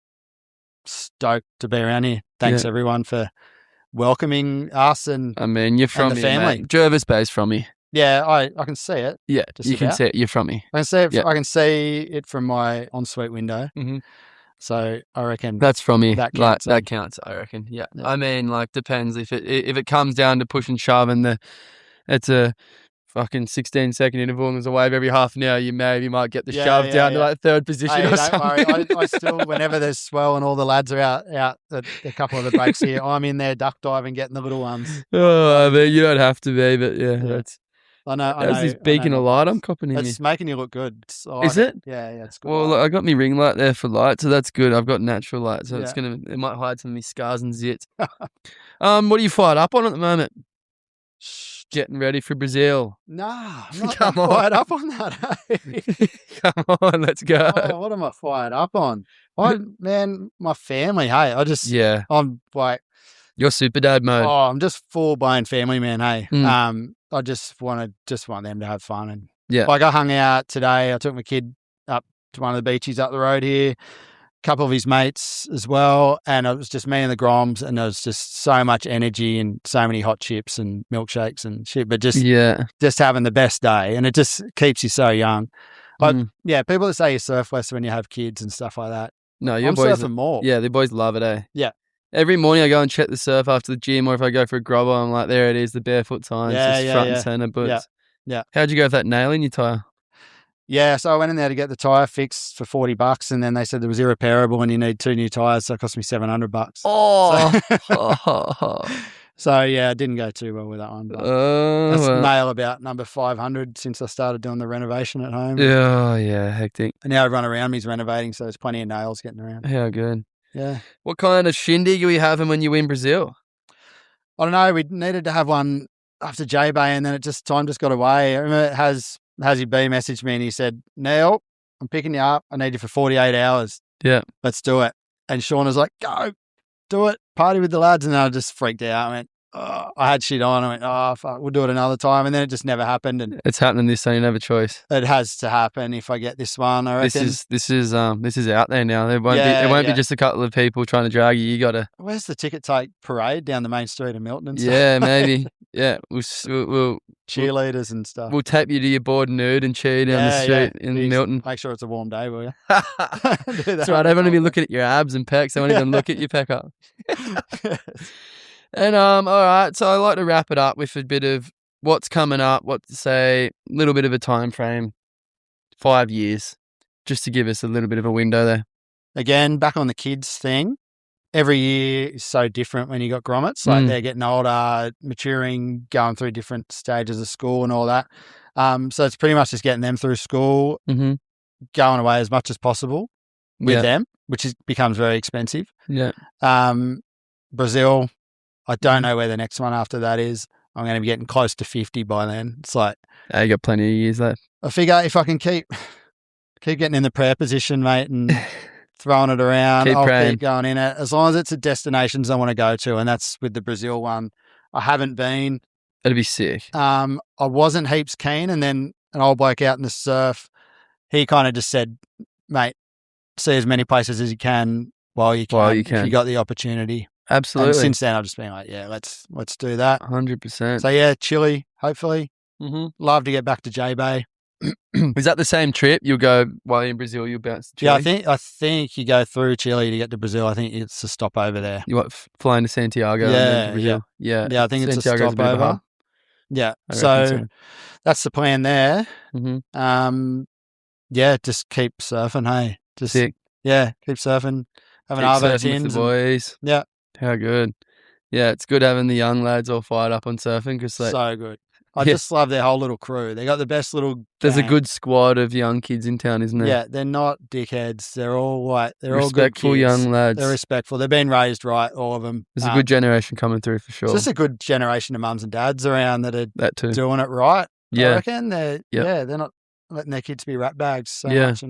stoked to be around here. Thanks everyone for welcoming us, and I mean, you're from the me, family. mate. Jervis Bay's from me. Yeah, I can see it. Yeah, just you about. can see it. You're from me. I can see it. I can see it from my ensuite window. Mm-hmm. So I reckon that's from me. That counts. That counts. I reckon. Yeah. I mean, like, depends if it comes down to push and shove, and it's a fucking 16-second interval, and there's a wave every half an hour, you might get the shove down to like third position or something. Worry. I still, whenever there's swell and all the lads are out at a couple of the breaks here, I'm in there duck diving, getting the little ones. Oh, I mean, you don't have to be, but that's. I know. That's this beacon of light I'm copping in. It's making you look good. Is it? Yeah, it's good. Well, look, I got me ring light there for light, so that's good. I've got natural light, so it might hide some of these scars and zits. What are you fired up on at the moment? Getting ready for Brazil. Nah, I'm not fired up on that. Hey? Come on, let's go. Oh, what am I fired up on? Man, my family. Hey, I'm like, you're super dad mode. Oh, I'm just full blown family man. Hey, I just want them to have fun, and like I hung out today. I took my kid up to one of the beaches up the road here. A couple of his mates as well, and it was just me and the Groms, and there was just so much energy and so many hot chips and milkshakes and shit. But just having the best day, and it just keeps you so young. People that say you surf less when you have kids and stuff like that. No, I'm surfing more. Yeah, the boys love it, eh? Yeah. Every morning I go and check the surf after the gym, or if I go for a grubber, I'm like, there it is, the barefoot time, just front and center. But how'd you go with that nail in your tire? Yeah, so I went in there to get the tire fixed for $40, and then they said it was irreparable and you need 2 new tires, so it cost me $700. Oh, so I didn't go too well with that one. But that's nail about number 500 since I started doing the renovation at home. Oh yeah, hectic. And now everyone around me is renovating, so there's plenty of nails getting around. How good. Yeah. What kind of shindig are we having when you win Brazil? I don't know. We needed to have one after J-Bay, and then time just got away. I remember Hazzy B messaged me and he said, Neal, I'm picking you up. I need you for 48 hours. Yeah. Let's do it. And Sean was like, go, do it. Party with the lads. And I just freaked out. I went, I had shit on. I went, fuck, we'll do it another time. And then it just never happened. And it's happening this time. You don't have a choice. It has to happen if I get this one, I reckon. This is out there now. There won't be just a couple of people trying to drag you. You got to. Where's the ticket take parade down the main street of Milton and stuff? Yeah, maybe. Yeah, we'll cheerleaders and stuff. We'll tape you to your board nude and cheer you down the street in Milton. Make sure it's a warm day, will you? That's right. I don't want to be looking at your abs and pecs. I won't even look at your pec up. And all right, so I like to wrap it up with a bit of what's coming up. A little bit of a time frame, 5 years, just to give us a little bit of a window there. Again, back on the kids thing. Every year is so different when you got grommets. Like they're getting older, maturing, going through different stages of school and all that. So it's pretty much just getting them through school, going away as much as possible with them, which becomes very expensive. Yeah. Brazil, I don't know where the next one after that is. I'm going to be getting close to 50 by then. It's like... you got plenty of years left. I figure if I can keep getting in the prayer position, mate, and... throwing it around, I'll keep going in it. As long as it's at destinations I want to go to, and that's with the Brazil one. I haven't been. That'd be sick. I wasn't heaps keen, and then an old bloke out in the surf, he kind of just said, mate, see as many places as you can while you can. If you got the opportunity. Absolutely. And since then, I've just been like, let's do that. 100%. So, Chile, hopefully. Love to get back to J-Bay. Is that the same trip? You'll go while you're in Brazil, you'll bounce to Chile? Yeah, I think you go through Chile to get to Brazil. I think it's a stop over there. You flying to Santiago? Yeah, to Brazil? Yeah. I think it's a stop over. Yeah, so that's the plan there. Just keep surfing. Hey, just sick. Yeah, keep surfing. Having arvo tins with the boys. Yeah, how good. Yeah, it's good having the young lads all fired up on surfing because so good. I just love their whole little crew. They got the best little gang. There's a good squad of young kids in town, isn't there? Yeah, they're not dickheads. They're all all good kids. Respectful young lads. They're respectful. They've been raised right, all of them. There's a good generation coming through for sure. It's just a good generation of mums and dads around that are doing it right. Yeah. I reckon they're not letting their kids be rat bags so much.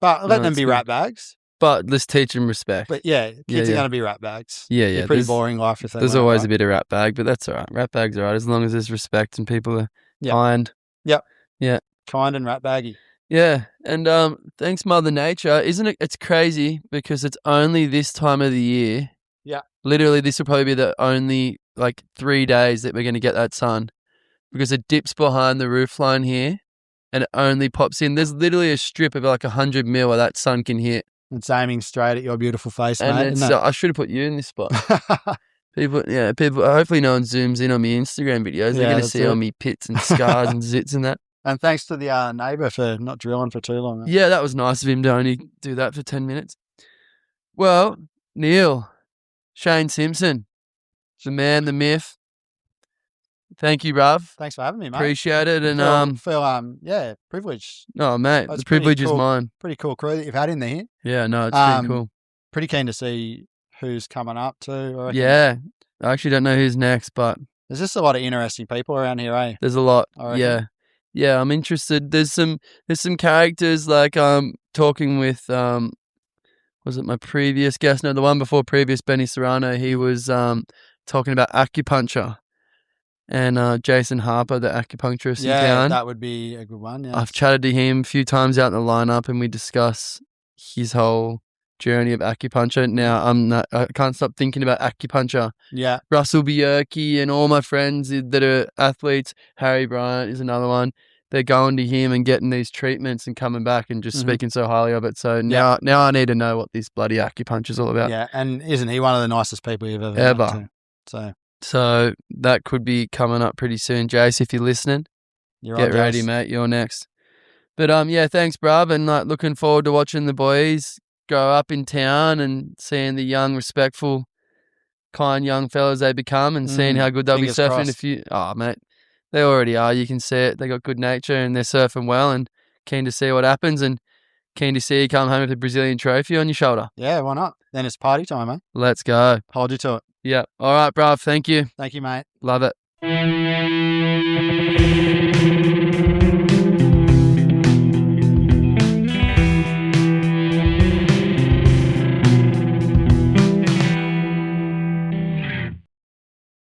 But let them be rat bags. But let's teach them respect. But yeah, kids are going to be rat bags. Yeah, Be a pretty boring life if they There's weren't, always right? a bit of rat bag, but that's all right. Rat bag's all right as long as there's respect and people are Yep. kind. Yep. Yeah. Kind and rat baggy. Yeah, and thanks Mother Nature. Isn't it? It's crazy because it's only this time of the year. Yeah. Literally, this will probably be the only 3 days that we're going to get that sun because it dips behind the roofline here and it only pops in. There's literally a strip of 100 mil where that sun can hit. It's aiming straight at your beautiful face, And mate. it's, I should have put you in this spot. People. Hopefully no one zooms in on my Instagram videos. They're going to see all me pits and scars and zits and that. And thanks to the neighbour for not drilling for too long. Yeah, that was nice of him to only do that for 10 minutes. Well, Neal, Chayne Simpson, the man, the myth. Thank you, bruv. Thanks for having me, mate. Appreciate it. And feel privileged. Oh, mate, the privilege is mine. Pretty cool crew that you've had in there. Yeah, no, it's pretty cool. Pretty keen to see who's coming up too. Yeah, I actually don't know who's next, but there's just a lot of interesting people around here, eh? There's a lot. Yeah, I'm interested. There's some characters talking with was it my previous guest? No, the one before previous, Benny Serrano. He was talking about acupuncture, and Jason Harper, the acupuncturist in town. Yeah, that would be a good one. Yeah, I've chatted to him a few times out in the lineup, and we discuss his whole journey of acupuncture. Now I can't stop thinking about acupuncture. Yeah. Russell Bjerke and all my friends that are athletes, Harry Bryant is another one. They're going to him and getting these treatments and coming back and just speaking so highly of it. So now I need to know what this bloody acupuncture is all about. Yeah, and isn't he one of the nicest people you've ever met to? So that could be coming up pretty soon. Jace, if you're listening, get ready, mate. You're next. But thanks, bruv, and looking forward to watching the boys grow up in town and seeing the young, respectful, kind young fellas they become and seeing how good they'll be surfing in a few. Oh, mate, they already are. You can see it. They got good nature and they're surfing well and keen to see what happens and keen to see you come home with a Brazilian trophy on your shoulder. Yeah, why not? Then it's party time, eh? Let's go. Hold you to it. Yeah. All right, bruv. Thank you. Thank you, mate. Love it.